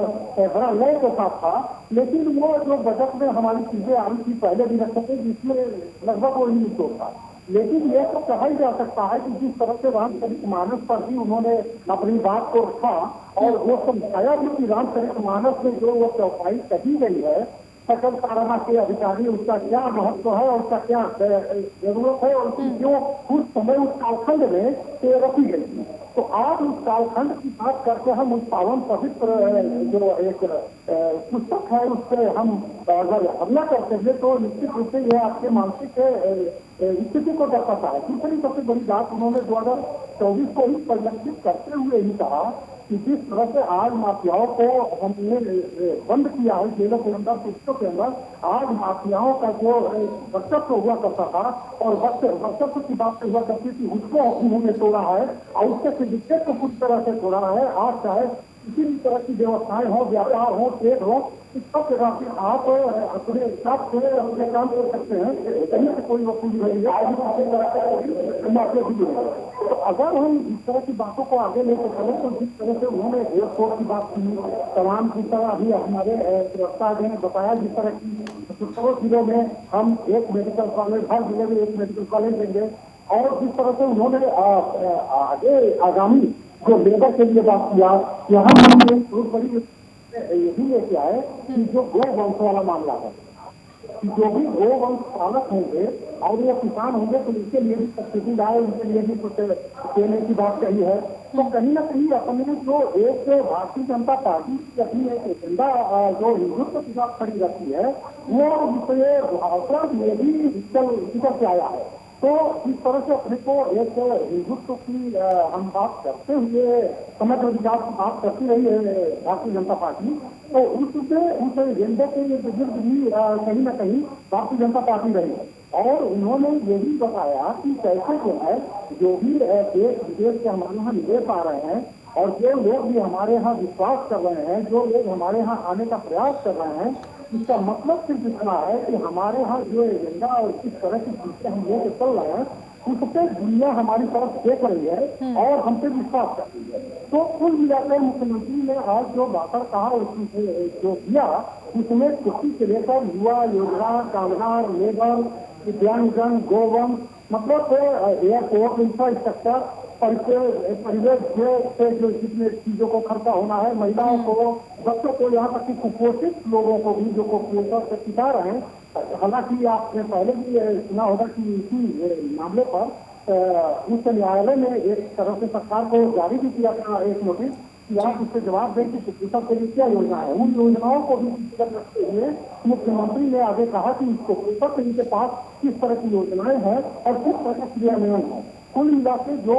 बड़ा लय के साथ था, लेकिन वो जो बजट में हमारी चीजें आई थी पहले भी रख सके, जिसमें लगभग वही निचोड़ था। लेकिन ये तो कहा ही जा सकता है कि जिस तरह से रामचरितमानस पर भी उन्होंने अपनी बात को रखा और वो समझाया भी कि रामचरितमानस में जो वो चौपाई कही गई है सकल साराना के अधिकारी, उसका क्या महत्व है और उसका क्या जरूरत है और क्यों उस समय उस कालखंड में रखी गई थी। तो आज उस कालखंड की बात करके हम उस पावन पवित्र जो एक पुस्तक है उस पर हम अगर हमला करते हैं तो निश्चित रूप से यह आपके मानसिक स्थिति को दर्शाता है। दूसरी सबसे बड़ी बात उन्होंने 2024 को ही परिलक्षित करते हुए ही कहा कि जिस तरह से आज माफियाओं को हमने बंद किया है जेलों के अंदर, पुस्तकों के अंदर, आज माफियाओं का जो वर्चस्व हुआ करता था और वर्चस्व की बात हुआ करती थी, उसको उन्होंने तोड़ा है और उसके सिंडिकेट को कुछ तरह से तोड़ा है। आज चाहे किसी भी तरह की व्यवस्थाएं हो, व्यापार हो, ट्रेड हो, इस सब जगह पे आप अपने हिसाब से अपने काम कर सकते हैं, कहीं से कोई वसूली नहीं है। तो अगर हम इस तरह की बातों को आगे लेकर चलें तो जिस तरह से उन्होंने एयरपोर्ट की बात की, तमाम जिस तरह अभी हमारे प्रवक्ता ने बताया, जिस तरह की 17 जिलों में हम एक मेडिकल कॉलेज, हर जिले में एक मेडिकल कॉलेज देंगे, और जिस तरह से उन्होंने आगे आगामी जो लेबर के लिए बात किया, यहाँ हमने एक बहुत बड़ी ये भी लेके आए कि जो गौवंश वाला मामला है, कि जो भी गौवंश पालक होंगे और ये किसान होंगे तो इसके लिए भी सब्सिडी लाए, उनके लिए भी कुछ देने की बात कही है। तो कहीं ना कहीं अपने जो एक भारतीय जनता पार्टी की अपनी एक एजेंडा जो हिंदुत्व के साथ खड़ी रहती है, वो इसलिए भाषण में भी निकल से आया है। तो इस तरह से अपने को एक हिंदुत्व की हम बात करते हुए समग्र विकास की बात करती रही है भारतीय जनता पार्टी, तो उस एजेंडे के ये बुजुर्ग भी कहीं ना कहीं भारतीय जनता पार्टी रही है। और उन्होंने ये भी बताया कि कैसे जो है जो भी देश विदेश से हमारे यहाँ निवेश आ रहे हैं और जो लोग भी हमारे यहाँ विश्वास कर रहे हैं, जो लोग हमारे यहाँ आने का प्रयास कर रहे हैं, इसका मतलब सिर्फ इतना है कि हमारे यहाँ जो एजेंडा और किस तरह की चीजें हम लेकर चल रहे हैं, उससे दुनिया हमारी तरफ देख रही है और हमसे विश्वास कर रही है। तो कुल मिलाकर मुख्यमंत्री ने आज जो बात कहा उसमें जो दिया, उसमें कृषि से लेकर युवा योजना, कामगार, लेबर, दिव्यांगजन, गोवंश, मतलब एयरपोर्ट इंफ्रास्ट्रक्चर, परिवेश से जो जितने चीजों को खर्चा होना है, महिलाओं को, बच्चों को, यहाँ तक कि कुपोषित लोगों को भी जो कुपोषण से पिता रहे हैं। हालांकि आपने पहले भी सुना होगा कि इसी मामले पर उच्च न्यायालय ने एक तरह से सरकार को जारी भी किया था एक नोटिस कि आप उससे जवाब दें कि कुपोषण के लिए क्या योजना है। उन योजनाओं को भी रखते हुए मुख्यमंत्री ने आगे कहा कि कुपोषण के पास किस तरह की योजनाएं हैं और किस तरह का क्रियान्वयन है। कुल मिला के जो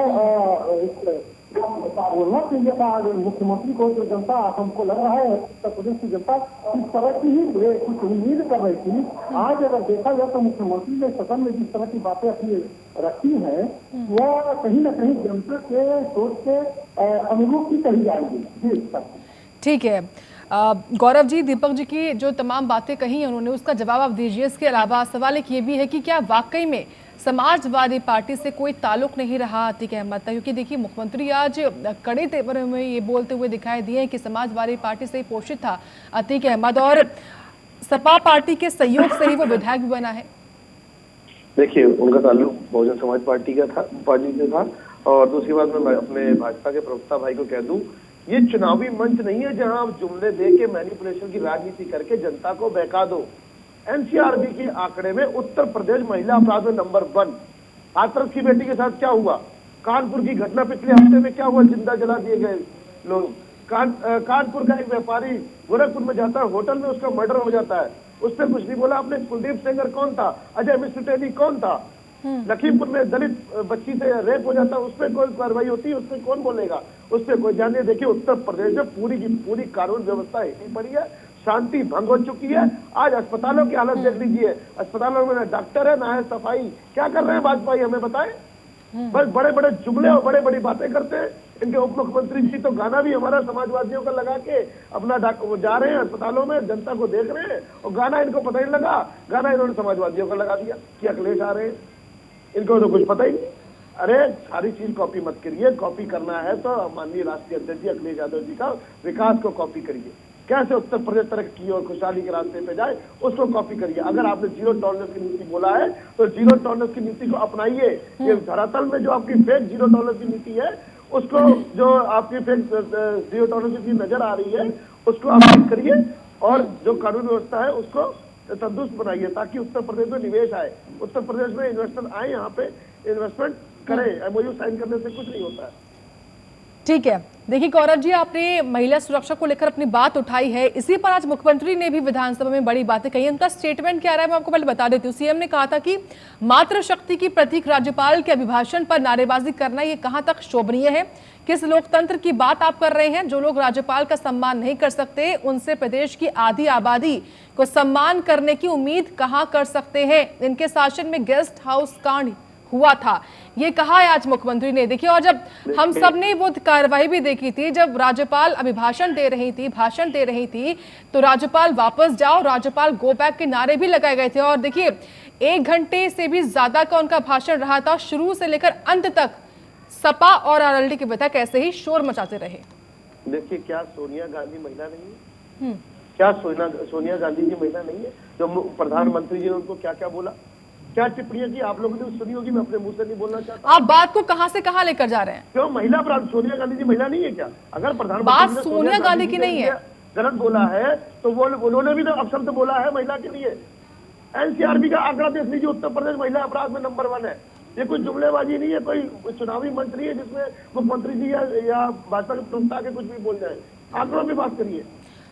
बोलना चाहिए था मुख्यमंत्री को, जो जनता हमको लग रहा है उत्तर प्रदेश की जनता इस तरह की ही कुछ उम्मीद कर रही थी। आज अगर देखा जाए तो मुख्यमंत्री ने सदन में जिस तरह की बातें अपनी रखी है वह कहीं ना कहीं जनता के सोच के अनुरूप ही कही जाएगी। ठीक है गौरव जी, दीपक जी की जो तमाम बातें कही उन्होंने उसका जवाब आप दीजिए। इसके अलावा सवाल एक ये भी है कि क्या वाकई में समाजवादी पार्टी से कोई ताल्लुक नहीं रहा अतीक अहमद का, क्योंकि देखिए मुख्यमंत्री आज कड़े तेवर में ये बोलते हुए दिखाई दिए कि समाजवादी पार्टी से ही पोषित था अतीक अहमद और सपा पार्टी के सहयोग से ही वो विधायक भी बना है। देखिए, उनका ताल्लुक बहुजन समाज पार्टी से था। और दूसरी बात, मैं अपने भाजपा के प्रवक्ता भाई को कह दूं, ये चुनावी मंच नहीं है जहां आप जुमले दे के मैनिपुलेशन की राजनीति करके जनता को बहका दो। एनसीआरबी के आंकड़े में उत्तर प्रदेश महिला अपराध में नंबर 1। हाथरस की बेटी के साथ क्या हुआ, कानपुर की घटना पिछले हफ्ते में क्या हुआ, जिंदा जला दिए गए लोग। कानपुर का एक व्यापारी गोरखपुर में जाता है, होटल में उसका मर्डर हो जाता है, उसने कुछ नहीं बोला। आपने कुलदीप सेंगर कौन था, अजय मिश्र टेली कौन था, लखीमपुर में दलित बच्ची से रेप हो जाता है, उस पर कोई कार्रवाई होती है, उस पर कौन बोलेगा, उस पर कोई ध्यान नहीं। देखिए, उत्तर प्रदेश में पूरी की पूरी कानून व्यवस्था हिली पड़ी है, शांति भंग हो चुकी है। आज अस्पतालों की हालत देख लीजिए, अस्पतालों में ना डॉक्टर है ना है सफाई। क्या कर रहे हैं वाजपेयी, हमें बताएं। बस बड़े बड़े जुमले और बड़े बड़ी बातें करते हैं। इनके उप मुख्यमंत्री जी तो गाना भी हमारा समाजवादियों का लगा के अपना जा रहे हैं अस्पतालों में, जनता को देख रहे हैं, और गाना इनको पता ही लगा, गाना इन्होंने समाजवादियों का लगा दिया कि अखिलेश आ रहे हैं। इनको तो कुछ पता ही नहीं। अरे सारी चीज कॉपी मत करिए, कॉपी करना है तो माननीय राष्ट्रीय अध्यक्ष जी अखिलेश यादव जी का विकास को कॉपी करिए। कैसे उत्तर प्रदेश तरक्की और खुशहाली के रास्ते पे जाए, उसको कॉपी करिए। अगर आपने जीरो टॉलरेंस की नीति बोला है तो जीरो टॉलरेंस की नीति को अपनाइए। ये धरातल में जो आपकी फेक जीरो टॉलरेंस की नीति है, उसको जो आपकी फेक जीरो टॉलरेंस की नजर आ रही है, उसको आप ठीक करिए और जो कानून व्यवस्था है उसको तंदुरुस्त बनाइए, ताकि उत्तर प्रदेश में निवेश आए, उत्तर प्रदेश में इन्वेस्टर आए, यहाँ पे इन्वेस्टमेंट करें। एमओयू साइन करने से कुछ नहीं होता है। ठीक है, देखिए गौरव जी, आपने महिला सुरक्षा को लेकर अपनी बात उठाई है, इसी पर आज मुख्यमंत्री ने भी विधानसभा में बड़ी बातें कही। उनका स्टेटमेंट क्या रहा है मैं आपको पहले बता देती हूँ। सीएम ने कहा था कि मातृशक्ति की प्रतीक राज्यपाल के अभिभाषण पर नारेबाजी करना ये कहां तक शोभनीय है, किस लोकतंत्र की बात आप कर रहे हैं। जो लोग राज्यपाल का सम्मान नहीं कर सकते, उनसे प्रदेश की आधी आबादी को सम्मान करने की उम्मीद कहां कर सकते हैं। इनके शासन में गेस्ट हाउस कांड हुआ था, ये कहा है आज मुख्यमंत्री ने। देखिए, और जब हम सब ने वो कार्रवाई भी देखी थी, जब राज्यपाल अभिभाषण दे रही थी, भाषण दे रही थी, तो राज्यपाल वापस जाओ, राज्यपाल गो बैक के नारे भी लगाए गए थे। और देखिए, 1 घंटे से भी ज्यादा का उनका भाषण रहा था, शुरू से लेकर अंत तक सपा और आरएलडी के विधायक ऐसे ही शोर मचाते रहे। देखिए, क्या सोनिया गांधी महिला नहीं है? क्या सोनिया गांधी जी महिला नहीं है? जो प्रधानमंत्री जी ने उनको क्या क्या बोला, क्या टिप्पणियां की, आप लोगों ने सुनी होगी, मैं अपने मुंह से नहीं बोलना चाहता। आप बात को कहां से कहां लेकर जा रहे हैं? क्यों महिला सोनिया गांधी जी महिला नहीं है क्या? अगर प्रधानमंत्री बात सोनिया गांधी की नहीं है, गलत बोला है तो वो उन्होंने भी तो अपशब्द बोला है महिला के लिए। एनसीआरबी का आंकड़ा देख लीजिए, उत्तर प्रदेश महिला अपराध में नंबर 1 है। ये कोई जुमलेबाजी नहीं है, कोई चुनावी मंच नहीं है जिसमें मुख्यमंत्री जी या भाजपा के प्रवक्ता के कुछ भी बोल जाए। आंकड़ों की बात करिए।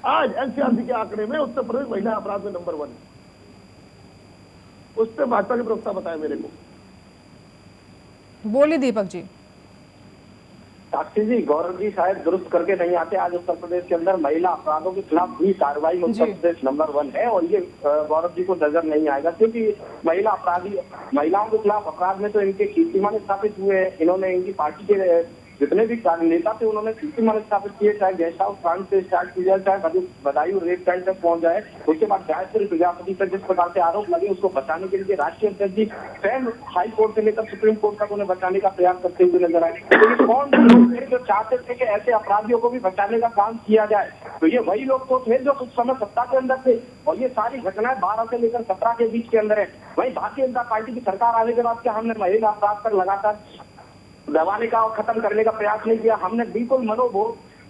आज एनसीआरबी के आंकड़े में उत्तर प्रदेश महिला अपराध में नंबर 1 है। उस पर भाजपा के प्रवक्ता बताए मेरे को। बोलिए दीपक जी। साक्षी जी, गौरव जी शायद दुरुस्त करके नहीं आते। आज उत्तर प्रदेश के अंदर महिला अपराधों के खिलाफ हुई कार्रवाई में उत्तर प्रदेश नंबर 1 है, और ये गौरव जी को नजर नहीं आएगा, क्योंकि महिलाओं के खिलाफ अपराध में तो इनके कीर्तिमान स्थापित हुए हैं। इन्होंने इनकी पार्टी के जितने भी नेता थे उन्होंने कीर्तिमान स्थापित किए, चाहे गेस्ट हाउस कांड से स्टार्ट की जाए, चाहे बदायूं रेप कांड तक पहुंच जाए। उसके बाद गायत्री प्रजापति पर जिस प्रकार से आरोप लगे, उसको बचाने के लिए राष्ट्रीय अध्यक्ष जी स्वयं हाई कोर्ट से लेकर सुप्रीम कोर्ट तक उन्हें बचाने का प्रयास करते हुए नजर आए। तो ये कौन लोग थे जो चाहते थे कि ऐसे अपराधियों को भी बचाने का काम किया जाए? तो ये वही लोग तो थे जो कुछ समय सत्ता के अंदर थे, और ये सारी घटनाएं 12 से लेकर 17 के बीच के अंदर है। वही भारतीय जनता पार्टी की सरकार आने के बाद क्या हमने महिला अपराध पर लगातार दबाने का और खत्म करने का प्रयास नहीं किया? हमने बिल्कुल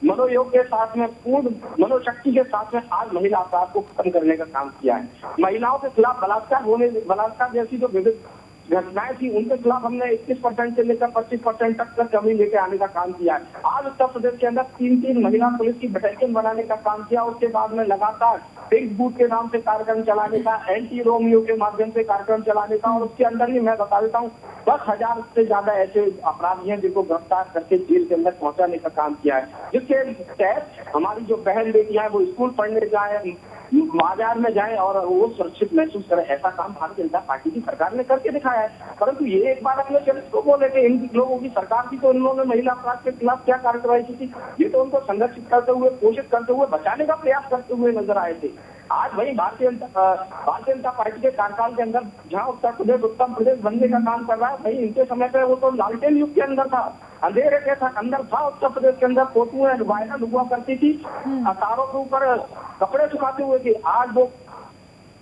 मनोयोग के साथ में, पूर्ण मनोशक्ति के साथ में आज महिला अपराध को खत्म करने का काम किया है। महिलाओं के खिलाफ बलात्कार जैसी जो विविध घटनाएं थी, उनके खिलाफ हमने 21% से लेकर 25% तक का कमी लेके आने का काम किया है। आज उत्तर प्रदेश के अंदर 3 महिला पुलिस की बटालियन बनाने का काम किया। उसके बाद में लगातार फिक्स बूथ के नाम से कार्यक्रम चलाने का, एंटी रोमियो के माध्यम से कार्यक्रम चलाने का, और उसके अंदर ही मैं बता देता हूँ 10,000 से ज्यादा ऐसे अपराधी हैं जिनको गिरफ्तार करके जेल के अंदर पहुंचाने का काम किया है, जिसके तहत हमारी जो बहन बेटियां हैं वो स्कूल पढ़ने जाए, बाजार में जाए और वो सुरक्षित महसूस करे। ऐसा काम भारतीय जनता पार्टी की सरकार ने करके दिखाया है। परंतु ये एक बार अपने चरित्र को बोले कि इन लोगों की सरकार थी तो उन्होंने महिला अपराध के खिलाफ क्या कार्रवाई की थी, ये तो उनको संरक्षित करते हुए, पोषित करते हुए, बचाने का प्रयास करते हुए नजर आए थे। आज वही भारतीय जनता पार्टी के कार्यकाल के अंदर जहाँ उत्तर प्रदेश बनने का काम कर रहा है, वही इनके समय पे वो तो लालटेन युग के अंदर था, अंधेरे के अंदर था उत्तर प्रदेश के अंदर। फोटोएं वायरल हुआ करती थी, तारों के ऊपर कपड़े सुखाते हुए थी। आज वो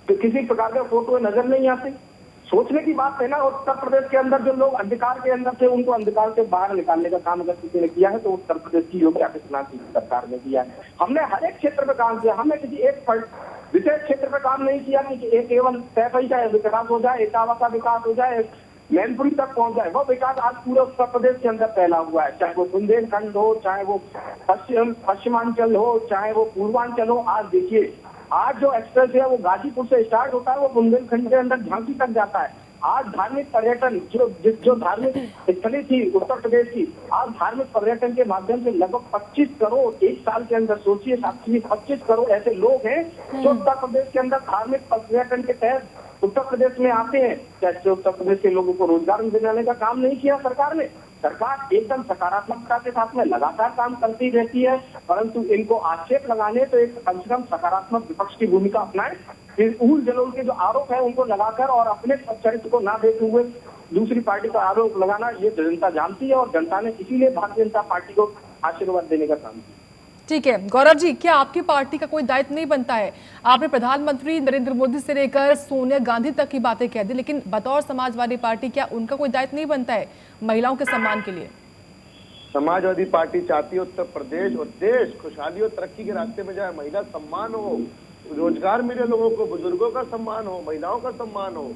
किसी प्रकार के फोटो नजर नहीं आते। सोचने की बात है ना, उत्तर प्रदेश के अंदर जो लोग अंधकार के अंदर थे उनको अंधकार से बाहर निकालने का काम अगर किसी ने किया है तो उत्तर प्रदेश की योगी आदित्यनाथ की सरकार ने किया है। हमने हर एक क्षेत्र में काम किया, हमने किसी एक विशेष क्षेत्र में काम नहीं किया कि एक एवं तय का विकास हो जाए, इटावा का विकास हो जाए, मैनपुरी तक पहुंच जाए। वो विकास आज पूरे उत्तर प्रदेश के अंदर फैला हुआ है, चाहे वो बुंदेलखंड हो, चाहे वो पश्चिमांचल हो, चाहे वो पूर्वांचल हो। आज देखिए, आज जो एक्सप्रेस है वो गाजीपुर से स्टार्ट होता है, वो बुंदेलखंड के अंदर झांसी तक जाता है। आज धार्मिक पर्यटन जो धार्मिक स्थली थी उत्तर प्रदेश की, आज धार्मिक पर्यटन के माध्यम से लगभग 25 करोड़ एक साल के अंदर, सोचिए साक्षी, 25 करोड़ ऐसे लोग हैं जो उत्तर प्रदेश के अंदर धार्मिक पर्यटन के तहत उत्तर प्रदेश में आते हैं। जैसे उत्तर प्रदेश के लोगों को रोजगार दिलाने का काम नहीं किया सरकार ने। सरकार एकदम सकारात्मकता के साथ में लगातार काम करती रहती है, परंतु इनको आक्षेप लगाने तो एक कम से कम सकारात्मक विपक्ष की भूमिका अपनाए। फिर ऊल जलोल के जो आरोप है उनको लगाकर और अपने चरित्र को ना देखते हुए दूसरी पार्टी का आरोप लगाना, ये जनता जानती है और जनता ने इसीलिए भारतीय जनता पार्टी को आशीर्वाद देने का काम किया। ठीक है गौरव जी, क्या आपकी पार्टी का कोई दायित्व नहीं बनता है? आपने प्रधानमंत्री नरेंद्र मोदी से लेकर सोनिया गांधी तक की बातें कह दी, लेकिन बतौर समाजवादी पार्टी क्या उनका कोई दायित्व नहीं बनता है महिलाओं के सम्मान के लिए? समाजवादी पार्टी चाहती है उत्तर प्रदेश और देश खुशहाली और तरक्की के रास्ते में जाए, महिला सम्मान हो, रोजगार मिले लोगों को, बुजुर्गों का सम्मान हो, महिलाओं का सम्मान हो,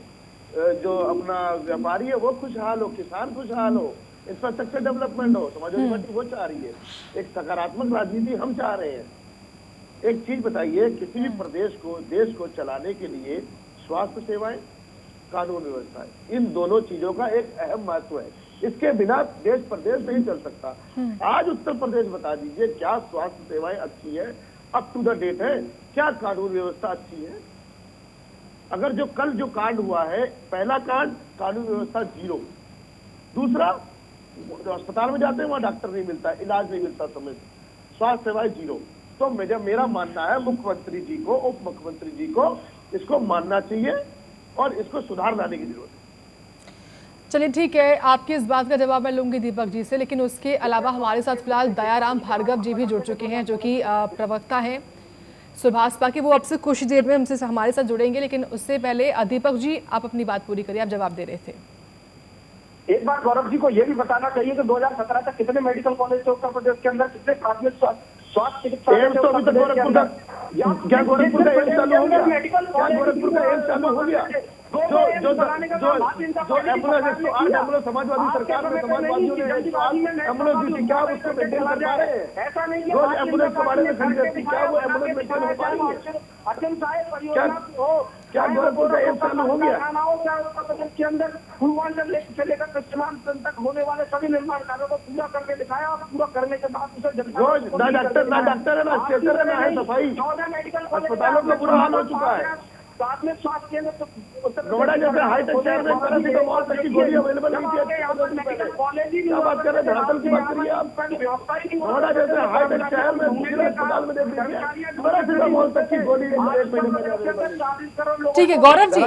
जो अपना व्यापारी है वो खुशहाल हो, किसान खुशहाल हो, इंफ्रास्ट्रक्चर डेवलपमेंट हो। समाजवादी पार्टी वो चाह रही है, एक सकारात्मक राजनीति हम चाह रहे हैं। एक चीज बताइए, किसी भी प्रदेश को, देश को चलाने के लिए स्वास्थ्य सेवाएं, कानून व्यवस्था, इन दोनों चीजों का एक अहम महत्व है। इसके बिना देश प्रदेश नहीं चल सकता। आज उत्तर प्रदेश बता दीजिए, क्या स्वास्थ्य सेवाएं अच्छी है, अप टू द डेट है? क्या कानून व्यवस्था अच्छी है? अगर जो कल जो कांड हुआ है, पहला कांड कानून व्यवस्था जीरो, दूसरा जो अस्पताल में जाते हैं वहां डॉक्टर नहीं मिलता, इलाज नहीं मिलता समय से, स्वास्थ्य सेवाएं जीरो। तो मेरा मानना है मुख्यमंत्री जी को, उप मुख्यमंत्री जी को इसको मानना चाहिए और इसको सुधार लाने की जरूरत है। चलिए ठीक है, आपकी इस बात का जवाब मैं लूंगी दीपक जी से, लेकिन उसके अलावा हमारे साथ फिलहाल दयाराम भार्गव जी भी जुड़ चुके हैं, जो कि प्रवक्ता हैं सुभाषपा के। वो अब से कुछ देर में हमसे हमारे साथ जुड़ेंगे, लेकिन उससे पहले दीपक जी आप अपनी बात पूरी करिए, आप जवाब दे रहे थे। एक बार गौरव जी को यह भी बताना चाहिए कि 2017 तक कितने मेडिकल कॉलेज थे उत्तर प्रदेश के अंदर, कितने प्राथमिक स्वास्थ्य चिकित्सा क्या गोरखपुर का एम्स चालू हो गया? क्या गोरखपुर का एम्स चालू हो गया? जो एम्बुलेंस समाजवादी सरकार में समाजवादियों ने एम्बुलेंस दी थी, क्या उसको मेंटेन कर पा रहे हैं? ऐसा नहीं है, रोज एम्बुलेंस के बारे में खरीद थी, क्या वो एम्बुलेंस मेंटेन हो पा रही है? क्या गोरखपुर का एम्स चालू हो गया? उत्तर प्रदेश के अंदर पूर्वांचल से लेकर पश्चिमांचल तक होने वाले सभी निर्माण कार्यों को पूरा करके दिखाया और पूरा करने के बाद उसे रोज ना डॉक्टर है, ना स्टेशन है, ना है सफाई, 14 मेडिकल अस्पतालों का बुरा हाल हो चुका है। प्राथमिक स्वास्थ्य केंद्र नोएडा जैसे हाईटेक शहर में पैरासीटामोल तक की गोली अवेलेबल नहीं थी। क्या बात कर रहे हैं, धरातल की बात करिए आप। नोएडा जैसे हाईटेक शहर में दूसरे अस्पताल में देख लीजिए, पैरासीटामोल तक की गोली 1 महीने में अवेलेबल है। ठीक है गौरव जी,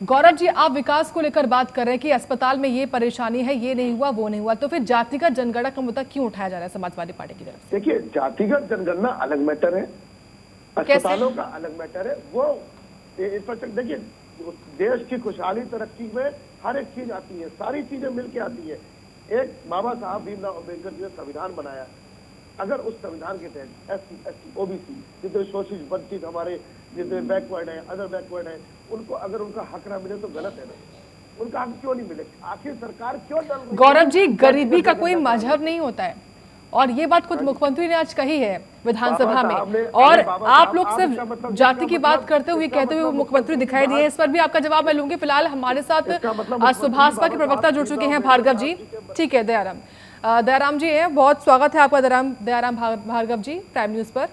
गौरव जी आप विकास को लेकर बात कर रहे हैं कि अस्पताल में ये परेशानी है, ये नहीं हुआ, वो नहीं हुआ, तो फिर जातिगत जनगणना का मुद्दा क्यों उठाया जा रहा है समाजवादी पार्टी की तरफ से? देखिए, जातिगत जनगणना अलग मैटर है, अस्पतालों का अलग मैटर है। वो इंफ्रास्ट्रक्चर, देखिए देश की खुशहाली तरक्की में हर एक चीज आती है, सारी चीजें मिलके आती है। एक बाबा साहब भीमराव अम्बेडकर जी ने संविधान बनाया, अगर उस संविधान के तहत SC, ST, OBC जितने शोषित वंचित हमारे जितने बैकवर्ड है, अदर बैकवर्ड है, उनको अगर उनका हक ना मिले तो गलत है ना। उनका हक क्यों नहीं मिले? आखिर सरकार क्यों डर रही है? गौरव जी, गरीबी का कोई मजहब नहीं होता है और ये बात खुद मुख्यमंत्री ने आज कही है विधानसभा में, और आप लोग सिर्फ जाति की बात करते हुए कहते हुए मुख्यमंत्री दिखाई दिए। इस पर भी आपका जवाब मैं लूंगी। फिलहाल हमारे साथ सुभाषपा के प्रवक्ता जुड़ चुके हैं भार्गव जी। ठीक है, दयाराम जी है, बहुत स्वागत है आपका दयाराम भार्गव जी प्राइम न्यूज पर।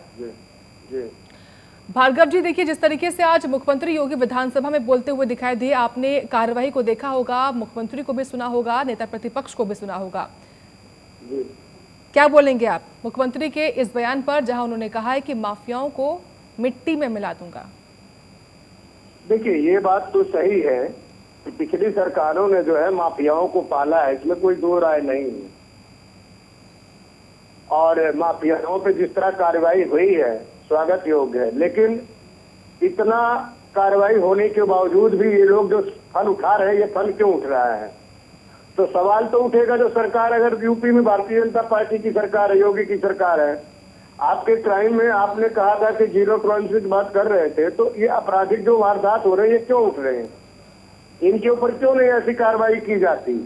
भार्गव जी देखिए, जिस तरीके से आज मुख्यमंत्री योगी विधानसभा में बोलते हुए दिखाई दिए, आपने कार्यवाही को देखा होगा, मुख्यमंत्री को भी सुना होगा, नेता प्रतिपक्ष को भी सुना होगा। क्या बोलेंगे आप मुख्यमंत्री के इस बयान पर, जहां उन्होंने कहा है कि माफियाओं को मिट्टी में मिला दूंगा? देखिए, ये बात तो सही है कि पिछली सरकारों ने जो है माफियाओं को पाला है, इसमें कोई दो राय नहीं है। और माफियाओं पे जिस तरह कार्रवाई हुई है स्वागत योग्य है, लेकिन इतना कार्रवाई होने के बावजूद भी ये लोग जो फल उठा रहे हैं, ये फल क्यों उठ रहा है? तो सवाल तो उठेगा, जो सरकार अगर यूपी में भारतीय जनता पार्टी की सरकार है, योगी की सरकार है, आपके क्राइम में आपने कहा था कि जीरो टॉलरेंस की बात कर रहे थे, तो ये आपराधिक जो वारदात हो रहे हैं ये क्यों उठ रहे हैं? इनके ऊपर क्यों नहीं ऐसी कार्रवाई की जाती?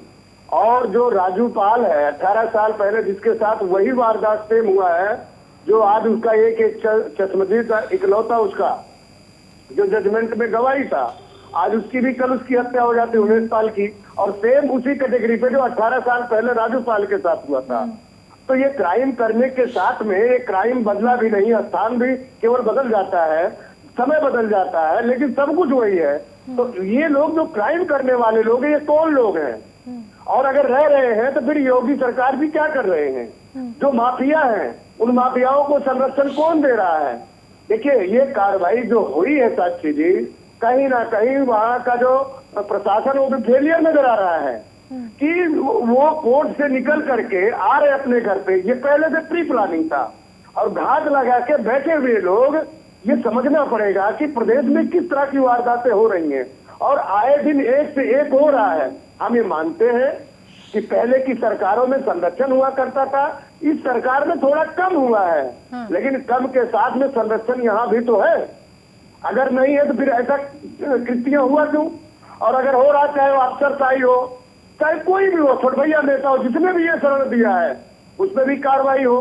और जो राजू पाल है 18 साल पहले जिसके साथ वही वारदात सेम हुआ है, जो आज उसका एक चश्मदीद का इकलौता उसका जो जजमेंट में गवाही था, आज उसकी भी कल उसकी हत्या हो जाती 19 साल की, और सेम उसी कैटेगरी पे जो 18 साल पहले राजू पाल के साथ हुआ था। तो ये क्राइम करने के साथ में ये क्राइम बदला भी नहीं, स्थान भी केवल बदल जाता है, समय बदल जाता है, लेकिन सब कुछ वही है। तो ये लोग जो क्राइम करने वाले लोग हैं, ये कौन लोग हैं? और अगर रह रहे हैं तो फिर योगी सरकार भी क्या कर रहे हैं? जो माफिया हैं, उन माफियाओं को संरक्षण कौन दे रहा है? देखिए, ये कार्रवाई जो हुई है साक्षी जी, कहीं ना कहीं वहां का जो प्रशासन वो भी फेलियर नजर आ रहा है कि वो कोर्ट से निकल करके आ रहे अपने घर पे। ये पहले से प्री प्लानिंग था, और घात लगा के बैठे हुए लोग, ये समझना पड़ेगा कि प्रदेश में किस तरह की वारदातें हो रही हैं, और आए दिन एक से एक हो रहा है। हम ये मानते हैं कि पहले की सरकारों में संरक्षण हुआ करता था, इस सरकार में थोड़ा कम हुआ है, लेकिन कम के साथ में संरक्षण यहाँ भी तो है। अगर नहीं है तो फिर ऐसा कृत्य हुआ क्यों? और अगर हो रहा, चाहे वो अफसरशाही हो, चाहे कोई भी हो, छोटभैया नेता हो, जिसने भी ये शरण दिया है उसमें भी कार्रवाई हो।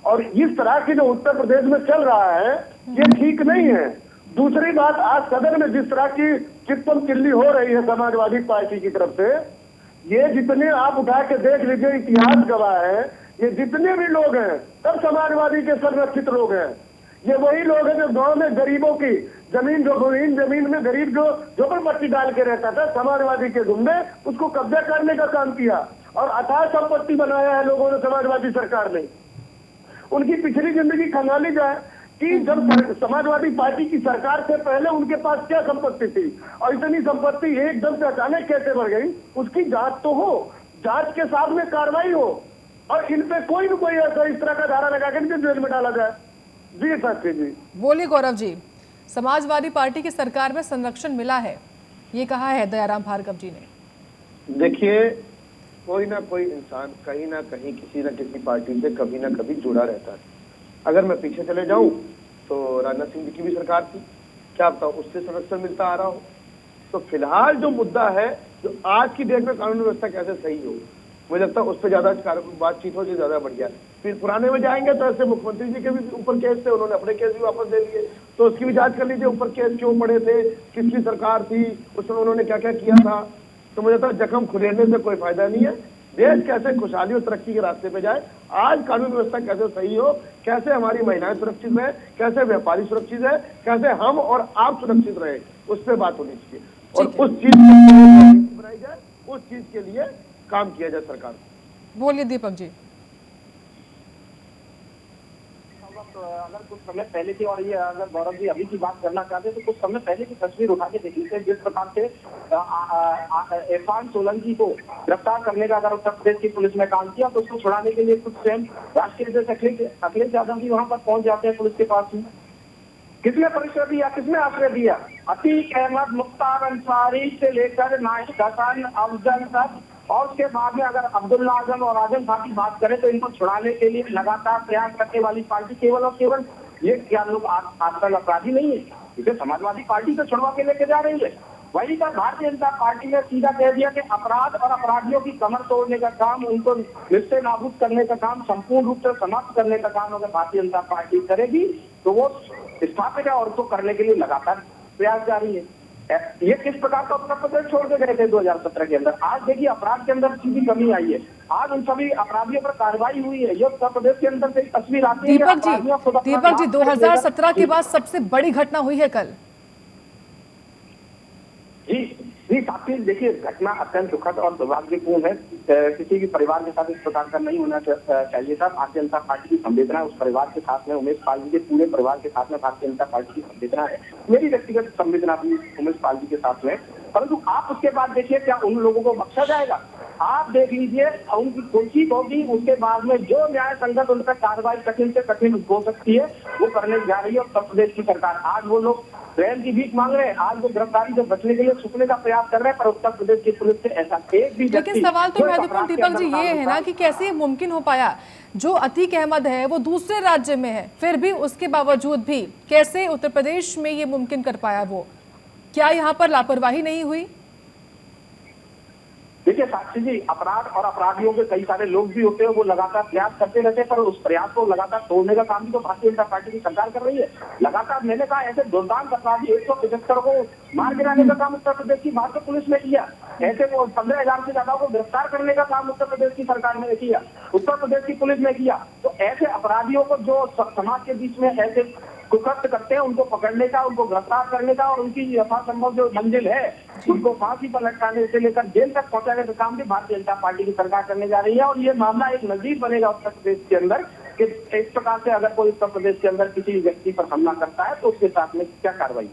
और इस तरह की जो उत्तर प्रदेश में चल रहा है ये ठीक नहीं है। दूसरी बात, आज सदन में जिस तरह की चिप्पम चिल्ली हो रही है समाजवादी पार्टी की तरफ से, ये जितने आप उठा के देख लीजिए, इतिहास गवाह है, ये जितने भी लोग हैं सब समाजवादी के संरक्षित लोग हैं। ये वही लोग हैं जो गांव में गरीबों की जमीन, जो जमीन में गरीब जो झोपड़पट्टी डाल के रहता था, समाजवादी के गुंडे उसको कब्जा करने का काम किया और अथाह संपत्ति बनाया है लोगों ने समाजवादी सरकार ने। उनकी पिछली जिंदगी खंगाली जाए कि जब समाजवादी पार्टी की सरकार से पहले उनके पास क्या संपत्ति थी, और इतनी संपत्ति एकदम से अचानक कैसे बढ़ गई, उसकी जांच तो हो, जांच के साथ में कार्रवाई हो, और इन पे कोई न कोई ऐसा इस तरह का धारा लगा के इनके जेल में डाला जाए। जी साक्षी जी। बोलिए गौरव जी, समाजवादी पार्टी की सरकार में संरक्षण मिला है, ये कहा है दयाराम भार्गव जी ने। देखिए, कोई ना कोई इंसान कहीं ना कहीं किसी न किसी पार्टी से कभी ना कभी जुड़ा रहता है। अगर मैं पीछे चले जाऊं तो राजनाथ सिंह जी की भी सरकार थी, क्या बताओ उससे संरक्षण मिलता आ रहा हो। तो फिलहाल जो मुद्दा है, जो आज की डेट में कानून व्यवस्था कैसे सही हो, मुझे लगता है उस पर ज्यादा बातचीत हो, जो ज्यादा बढ़िया। फिर पुराने में जाएंगे तो ऐसे मुख्यमंत्री जी के भी ऊपर केस थे, उन्होंने अपने केस भी वापस दे लिए, तो उसकी भी जांच कर लीजिए, ऊपर केस क्यों पड़े थे, किसकी सरकार थी, उसमें उन्होंने क्या क्या किया था। तो मुझे लगता है जख्म खुलेने से कोई फायदा नहीं है। देश कैसे खुशहाली और तरक्की के रास्ते पे जाए, आज कानून व्यवस्था कैसे सही हो, कैसे हमारी महिलाएं सुरक्षित रहे, कैसे व्यापारी सुरक्षित है, कैसे हम और आप सुरक्षित रहे, उस पर बात होनी चाहिए। और उस चीज बनाई जाए, उस चीज के लिए काम किया जाए सरकार। बोलिए दीपक जी। अगर कुछ समय पहले की, और ये अगर गौरव जी अभी की बात करना चाहते हैं तो कुछ समय पहले की तस्वीर उठा के देख लीजिए, जिस प्रकार से इरफान सोलंकी को गिरफ्तार करने का अगर उत्तर प्रदेश की पुलिस ने काम किया, तो उसको छुड़ाने के लिए कुछ स्वयं राष्ट्रीय अध्यक्ष अखिलेश यादव भी वहां पर पहुंच जाते हैं पुलिस के पास में। किसने परिचय दिया, किसने आश्रय दिया? अतीक अहमद, मुख्तार अंसारी से लेकर नाहिद हसन, अफजल तक, और उसके बाद में अगर अब्दुल्ला आजम और आजम खान की बात करें तो इनको छुड़ाने के लिए लगातार प्रयास करने वाली पार्टी केवल और केवल ये क्या लोग आजकल अपराधी नहीं है, इसे समाजवादी पार्टी से छुड़वा के लेके जा रही है। वही का भारतीय जनता पार्टी ने सीधा कह दिया कि अपराध और अपराधियों की कमर तोड़ने का काम, उनको निश्चय नाबूद करने का काम, संपूर्ण रूप से समाप्त करने का काम अगर भारतीय जनता पार्टी करेगी तो वो स्थापित है, और उसको करने के लिए लगातार प्रयास जारी है। ये किस प्रकार का उत्तर प्रदेश छोड़ के गए थे 2017 के अंदर। आज देखिए अपराध के अंदर सीधी कमी आई है, आज उन सभी अपराधियों पर कार्रवाई हुई है। ये उत्तर प्रदेश के अंदर से तस्वीर आती है। दीपक जी 2017 के बाद सबसे बड़ी घटना हुई है कल। जी, जी साथी, देखिए घटना अत्यंत दुखद और दुर्भाग्यपूर्ण है। किसी भी परिवार के साथ इस प्रकार का नहीं होना चाहिए था। भारतीय जनता पार्टी की संवेदना उस परिवार के साथ में, उमेश पाल जी के पूरे परिवार के साथ में भारतीय जनता पार्टी की संवेदना है। मेरी व्यक्तिगत संवेदना भी उमेश पाल जी के साथ में। परंतु आप उसके बाद देखिए, क्या उन लोगों को बख्शा जाएगा? आप देख लीजिए, उनकी कुर्सी होगी, उसके बाद में जो न्याय संगत उन पर कार्रवाई कठिन से कठिन हो सकती है वो करने जा रही है उत्तर प्रदेश की सरकार। आज वो लोग ट्रेन की भीख मांग रहे हैं, आज वो गिरफ्तारी से बचने के लिए छुपने का प्रयास कर रहे हैं, पर उत्तर प्रदेश की पुलिस से ऐसा एक भी लेकिन सवाल तो महत्वपूर्ण दीपक जी ये है ना कि कैसे ये मुमकिन हो पाया? जो अतीक अहमद है वो दूसरे राज्य में है, फिर भी उसके बावजूद भी कैसे उत्तर प्रदेश में ये मुमकिन कर पाया? वो क्या यहाँ पर लापरवाही नहीं हुई? देखिए साक्षी जी, अपराध और अपराधियों के कई सारे लोग भी होते हैं, वो लगातार प्रयास करते रहते हैं, पर उस प्रयास को लगातार तोड़ने का काम भी तो भारतीय जनता पार्टी की सरकार कर रही है। लगातार मैंने कहा, ऐसे दुर्दांत अपराधी 175 को मार गिराने का काम उत्तर प्रदेश की भारतीय पुलिस ने किया। ऐसे वो 15,000 से ज्यादा को गिरफ्तार करने का काम उत्तर प्रदेश की सरकार ने किया, उत्तर प्रदेश की पुलिस ने किया। तो ऐसे अपराधियों को जो समाज के बीच में ऐसे कुकृत्य करते हैं, उनको पकड़ने का, उनको गिरफ्तार करने का और उनकी यथासंभव जो मंजिल है उनको फांसी पर लटकाने से लेकर जेल तक पहुंचाने का काम भी भारतीय जनता पार्टी की सरकार करने जा रही है। और ये मामला एक नजीर बनेगा उत्तर प्रदेश के अंदर कि इस प्रकार से अगर कोई उत्तर प्रदेश के अंदर किसी व्यक्ति पर हमला करता है तो उसके साथ में क्या कार्रवाई।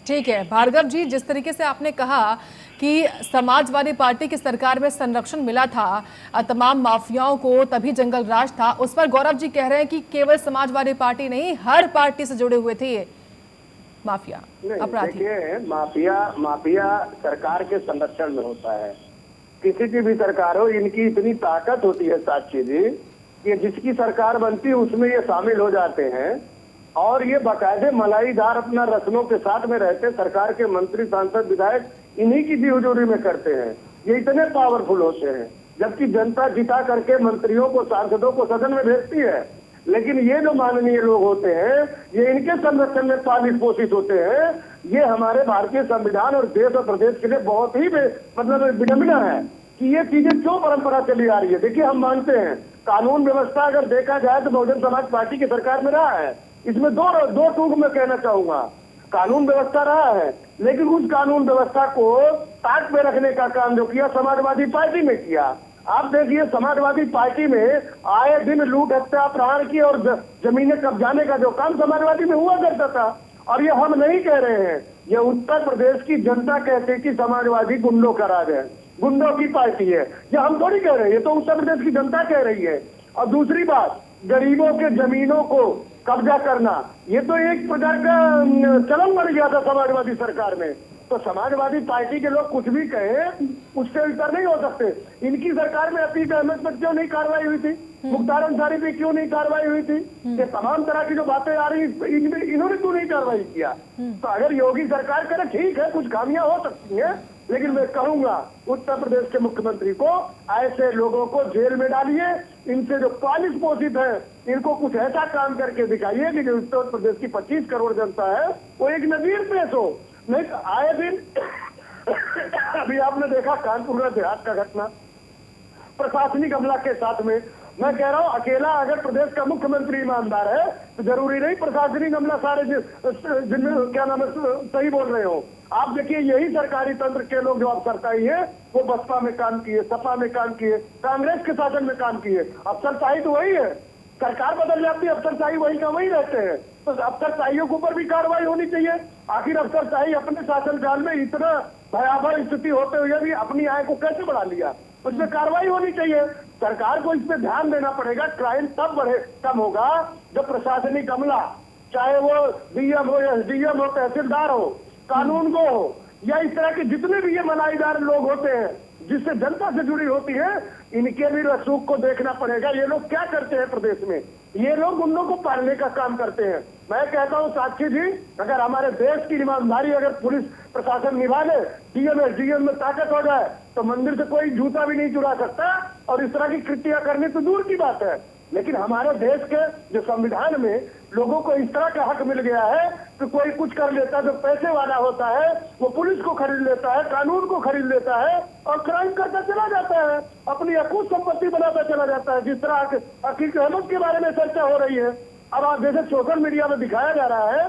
ठीक है भार्गव जी, जिस तरीके से आपने कहा कि समाजवादी पार्टी की सरकार में संरक्षण मिला था तमाम माफियाओं को, तभी जंगल राज था, उस पर गौरव जी कह रहे हैं कि केवल समाजवादी पार्टी नहीं, हर पार्टी से जुड़े हुए थे ये माफिया अपराधी। देखिए, माफिया सरकार के संरक्षण में होता है। किसी की भी सरकार हो, इनकी इतनी ताकत होती है साक्षी जी कि जिसकी सरकार बनती है उसमें ये शामिल हो जाते हैं और ये बाकायदे मलाईदार अपना रस्मों के साथ में रहते, सरकार के मंत्री सांसद विधायक इन्हीं की जी हुजूरी में करते हैं। ये इतने पावरफुल होते हैं, जबकि जनता जिता करके मंत्रियों को, सांसदों को सदन में भेजती है। लेकिन ये जो माननीय लोग होते हैं, ये इनके संरक्षण में पालित पोषित होते हैं। ये हमारे भारतीय संविधान और देश और प्रदेश के लिए बहुत ही मतलब विडंबना है कि ये चीजें क्यों परंपरा चली आ रही है। देखिए, हम मानते हैं कानून व्यवस्था अगर देखा जाए तो बहुजन समाज पार्टी की सरकार में रहा है। इसमें दो टूक में कहना चाहूंगा, कानून व्यवस्था रहा है, लेकिन उस कानून व्यवस्था को ताक में रखने का काम जो किया समाजवादी पार्टी में किया। आप देखिए, समाजवादी पार्टी में आए दिन लूट, हत्या, अपहरण की और जमीनें कब्जाने का जो काम समाजवादी में हुआ करता था। और ये हम नहीं कह रहे हैं, ये उत्तर प्रदेश की जनता कहते हैं कि समाजवादी गुंडों का राज है, गुंडों की पार्टी है। ये हम थोड़ी कह रहे हैं, ये तो उत्तर प्रदेश की जनता कह रही है। और दूसरी बात, गरीबों के जमीनों को कब्जा करना, ये तो एक प्रकार का चलन बन गया था समाजवादी सरकार में। तो समाजवादी पार्टी के लोग कुछ भी कहें, उससे इतर नहीं हो सकते। इनकी सरकार में अतीक अहमद पर क्यों नहीं कार्रवाई हुई थी? मुख्तार अंसारी पे क्यों नहीं कार्रवाई हुई थी? ये तमाम तरह की जो बातें आ रही, इन्होंने क्यों नहीं कार्रवाई किया? तो अगर योगी सरकार करे, ठीक है, कुछ खामियां हो सकती हैं, लेकिन मैं कहूंगा उत्तर प्रदेश के मुख्यमंत्री को ऐसे लोगों को जेल में डालिए। इनसे जो पालित पोषित है, इनको कुछ ऐसा काम करके दिखाइए कि जो उत्तर प्रदेश की 25 करोड़ जनता है वो एक नजीर पेश हो। नहीं तो आए दिन अभी आपने देखा कानपुर में देहात का घटना, प्रशासनिक हमला के साथ में। मैं कह रहा हूं, अकेला अगर प्रदेश का मुख्यमंत्री ईमानदार है तो जरूरी नहीं प्रशासनिक हमला सारे जिनमें क्या नाम है सही बोल रहे हो। आप देखिए, यही सरकारी तंत्र के लोग जो अफसरशाही है वो बसपा में काम किए, सपा में काम किए, कांग्रेस के शासन में काम किए। अफसरशाही तो वही है, सरकार बदल जाती है, अफसरशाही वही का वही रहते हैं। तो अफसरशाहियों के ऊपर भी कार्रवाई होनी चाहिए। आखिर अफसरशाही अपने शासनकाल में इतना भयावह स्थिति होते हुए भी अपनी आय को कैसे बढ़ा लिया, उसमें कार्रवाई होनी चाहिए। सरकार को इस पे ध्यान देना पड़ेगा। क्राइम तब कम होगा जब प्रशासनिक अमला, चाहे वो डीएम हो या एसडीएम हो, तहसीलदार हो, कानून को हो, या इस तरह के जितने भी ये मलाईदार लोग होते हैं जिससे जनता से जुड़ी होती है, इनके भी रसूख को देखना पड़ेगा। ये लोग क्या करते हैं प्रदेश में? ये लोग उन लोगों को पालने का काम करते हैं। मैं कहता हूं साक्षी जी, अगर हमारे देश की ईमानदारी अगर पुलिस प्रशासन निभा ले, डीएम एसडीएम में ताकत हो जाए, तो मंदिर से कोई जूता भी नहीं चुरा सकता। और इस तरह की कृत्या करने तो दूर की बात है। लेकिन हमारे देश के जो संविधान में लोगों को इस तरह का हक मिल गया है कि कोई कुछ कर लेता है, जो पैसे वाला होता है वो पुलिस को खरीद लेता है, कानून को खरीद लेता है और क्राइम करता चला जाता है, अपनी अकूत संपत्ति बनाता चला जाता है। जिस तरह अतीक अहमद के बारे में चर्चा हो रही है, अब आप जैसे सोशल मीडिया में दिखाया जा रहा है,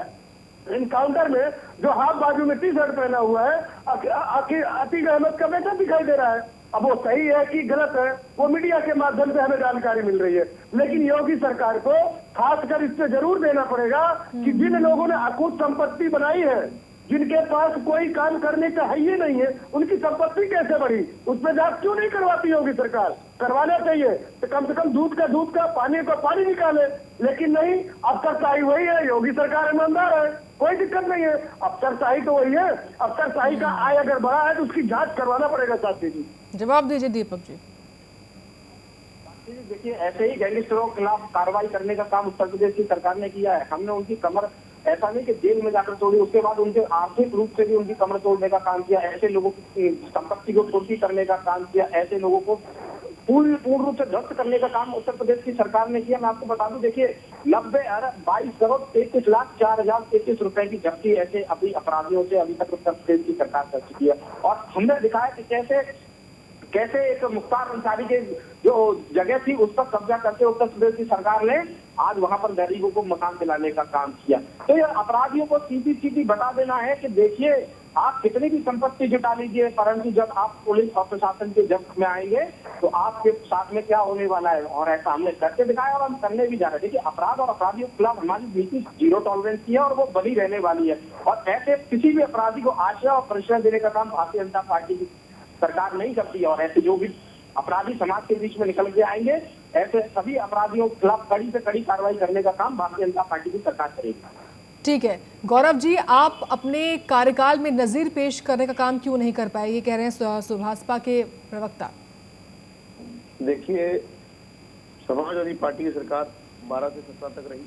इनकाउंटर में जो हाफ बाजू में टी शर्ट पहना हुआ है अतीक अहमद का बेटा दिखाई दे रहा है। अब वो सही है कि गलत है, वो मीडिया के माध्यम से हमें जानकारी मिल रही है, लेकिन योगी सरकार को खासकर इस पे जरूर देना पड़ेगा कि जिन लोगों ने अकूत संपत्ति बनाई है, जिनके पास कोई काम करने का है ही नहीं है, उनकी संपत्ति कैसे बढ़ी, उस पर जांच क्यों नहीं करवाती होगी सरकार? करवाना चाहिए, तो कम से कम दूध का पानी का पानी निकाले, लेकिन नहीं, अफसरशाही वही है, योगी सरकार ईमानदार है, कोई दिक्कत नहीं है, अफसरशाही तो वही है, अफसरशाही का आय अगर बढ़ा है तो उसकी जांच करवाना पड़ेगा। साथी जी जवाब दीजिए दीपक जी। देखिए, ऐसे ही गैंगस्टरों के खिलाफ कार्रवाई करने का काम उत्तर प्रदेश की सरकार ने किया है। हमने उनकी कमर ऐसा नहीं कि जेल में जाकर तोड़ी, उसके बाद उनके आर्थिक रूप से भी उनकी कमर तोड़ने का काम किया, ऐसे लोगों की संपत्ति को पूर्ति करने का काम किया, ऐसे लोगों को पूर्ण रूप से ध्वस्त करने का काम उत्तर प्रदेश की सरकार ने किया। मैं आपको बता दूं, देखिए 22,22,33,04,033 रुपए की जब्ती ऐसे अभी अपराधियों से अभी तक उत्तर प्रदेश की सरकार कर चुकी है। और हमने दिखाया कि कैसे एक मुख्तार अंसारी के जो जगह थी उस पर कब्जा करके उत्तर प्रदेश की सरकार ने आज वहां पर गरीबों को मकान दिलाने का काम किया। तो ये अपराधियों को सीधी बता देना है कि देखिए, आप कितनी भी संपत्ति जुटा लीजिए, परंतु जब आप पुलिस और प्रशासन के जब्त में आएंगे तो आपके साथ में क्या होने वाला है। और ऐसा हमने करके दिखाया और हम करने भी जा रहे हैं। देखिए, अपराध और अपराधियों के खिलाफ हमारी नीति 0 टॉलरेंस की है और वो बनी रहने वाली है। और ऐसे किसी भी अपराधी को आश्रय और परिश्रय देने का काम भारतीय जनता पार्टी की सरकार नहीं करती है। और ऐसे जो भी अपराधी समाज के बीच में निकल के आएंगे, ऐसे सभी अपराधियों के खिलाफ कड़ी से कड़ी कार्रवाई करने का काम भारतीय जनता पार्टी की सरकार करेगी। ठीक है गौरव जी, आप अपने कार्यकाल में नजीर पेश करने का काम क्यों नहीं कर पाए, ये कह रहे हैं सुभाषपा के प्रवक्ता। देखिए, समाजवादी पार्टी की सरकार 12 से 17 तक रही।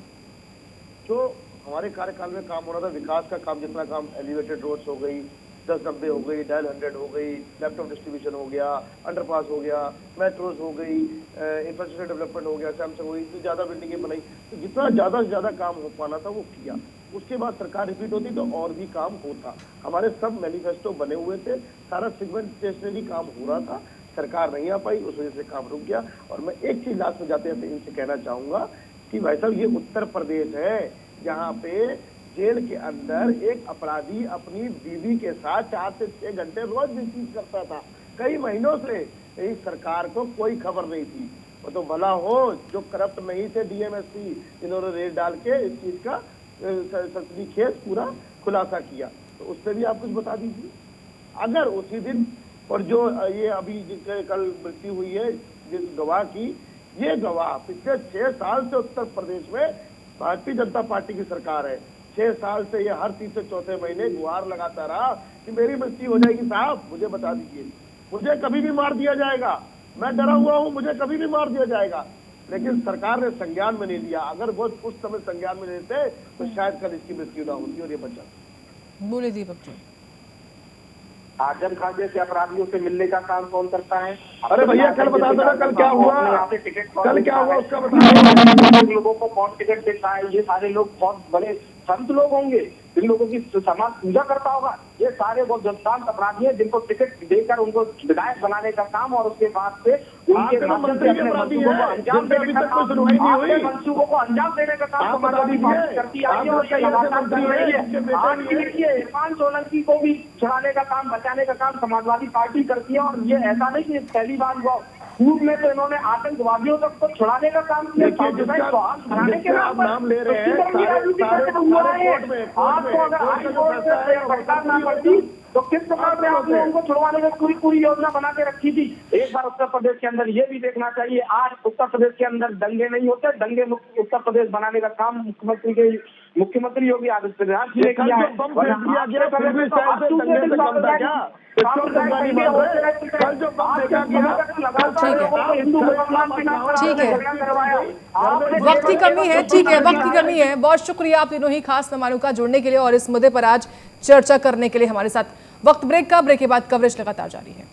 जो हमारे कार्यकाल में काम हो रहा था, विकास का काम, जितना काम, एलिवेटेड रोड्स हो गई, 1090 हो गई, डायल 100 हो गई, लैपटॉप डिस्ट्रीब्यूशन हो गया, अंडरपास हो गया, मेट्रोज हो गई, इंफ्रास्ट्रक्चर डेवलपमेंट हो गया, सैमसंग हो गई, तो ज्यादा बिल्डिंगें बनाई, तो जितना ज्यादा से ज्यादा काम हो पाना था वो किया। उसके बाद सरकार रिपीट होती तो और भी काम होता। हमारे सब मैनिफेस्टो बने हुए थे, सारा सेगमेंट स्टेशनरी काम हो रहा था, सरकार नहीं आ पाई, उस वजह से काम रुक गया। और मैं एक चीज लास्ट में जाते जाते इनसे कहना चाहूंगा कि भाई साहब, ये उत्तर प्रदेश है जहाँ पे जेल के अंदर एक अपराधी अपनी बीवी के साथ 4 से 6 घंटे रोज बातचीत करता था। कई महीनों से इस सरकार को कोई खबर नहीं थी। वो तो भला हो जो करप्ट नहीं थे डीएमएसपी, इन्होंने रेड डाल के इस चीज का संसदीय खेत पूरा खुलासा किया, तो उस पर भी आप कुछ बता दीजिए। अगर उसी दिन, और जो ये अभी कल मृत्यु हुई है जिस गवाह की, ये गवाह पिछले 6 साल से उत्तर प्रदेश में भारतीय जनता पार्टी की सरकार है। 6 साल से ये हर 3 से 4 महीने गुहार लगाता रहा कि मेरी मृत्यु हो जाएगी। साहब मुझे बता दीजिए, मुझे कभी भी मार दिया जाएगा, मैं डरा हुआ हूँ, मुझे कभी भी मार दिया जाएगा। लेकिन सरकार ने संज्ञान में नहीं लिया। अगर वो उस समय संज्ञान में लेते तो शायद कल इसकी मृत्यु ना होती और ये बचा। बोले दीपक जी। आजम खान जैसे अपराधियों से मिलने का काम कौन करता है? अरे भैया, कल बता दो ना, कल क्या हुआ, कल क्या हुआ उसका बताओ। लोगों को कौन टिकट देता है? ये सारे लोग बहुत बड़े संत लोग होंगे, जिन लोगों की समाज पूजा करता होगा। ये सारे वो जनतांत अपराधी हैं जिनको टिकट देकर उनको विधायक बनाने का काम और उसके बाद से उनके माध्यम से अपने मंसूबों को अंजाम देने का काम, अपने मंसूबों को अंजाम देने का काम समाजवादी पार्टी करती आई है और ये लगातार कर रही है। आज देखिए, इरफान सोलंकी को भी छुड़ाने का काम, बचाने का काम समाजवादी पार्टी करती है। और ये ऐसा नहीं कि पहली बार हुआ, पूर्व में तो इन्होंने आतंकवादियों तक को छुड़ाने का काम किया। नाम ले रहे हैं आपको अगर हाई कोर्ट से सरकार ना करती तो किस प्रकार से आपने उनको छुड़वाने की पूरी योजना बना के रखी थी। एक बार उत्तर प्रदेश के अंदर ये भी देखना चाहिए, आज उत्तर प्रदेश के अंदर दंगे नहीं होते, दंगे मुक्त उत्तर प्रदेश बनाने का काम मुख्यमंत्री योगी आदित्यनाथ जी ने किया है। ठीक है, वक्त की कमी है। ठीक है, वक्त की कमी है। बहुत शुक्रिया आप तीनों ही खास मेहमानों का जुड़ने के लिए और इस मुद्दे पर आज चर्चा करने के लिए हमारे साथ। वक्त ब्रेक का, ब्रेक के बाद कवरेज लगातार जारी है।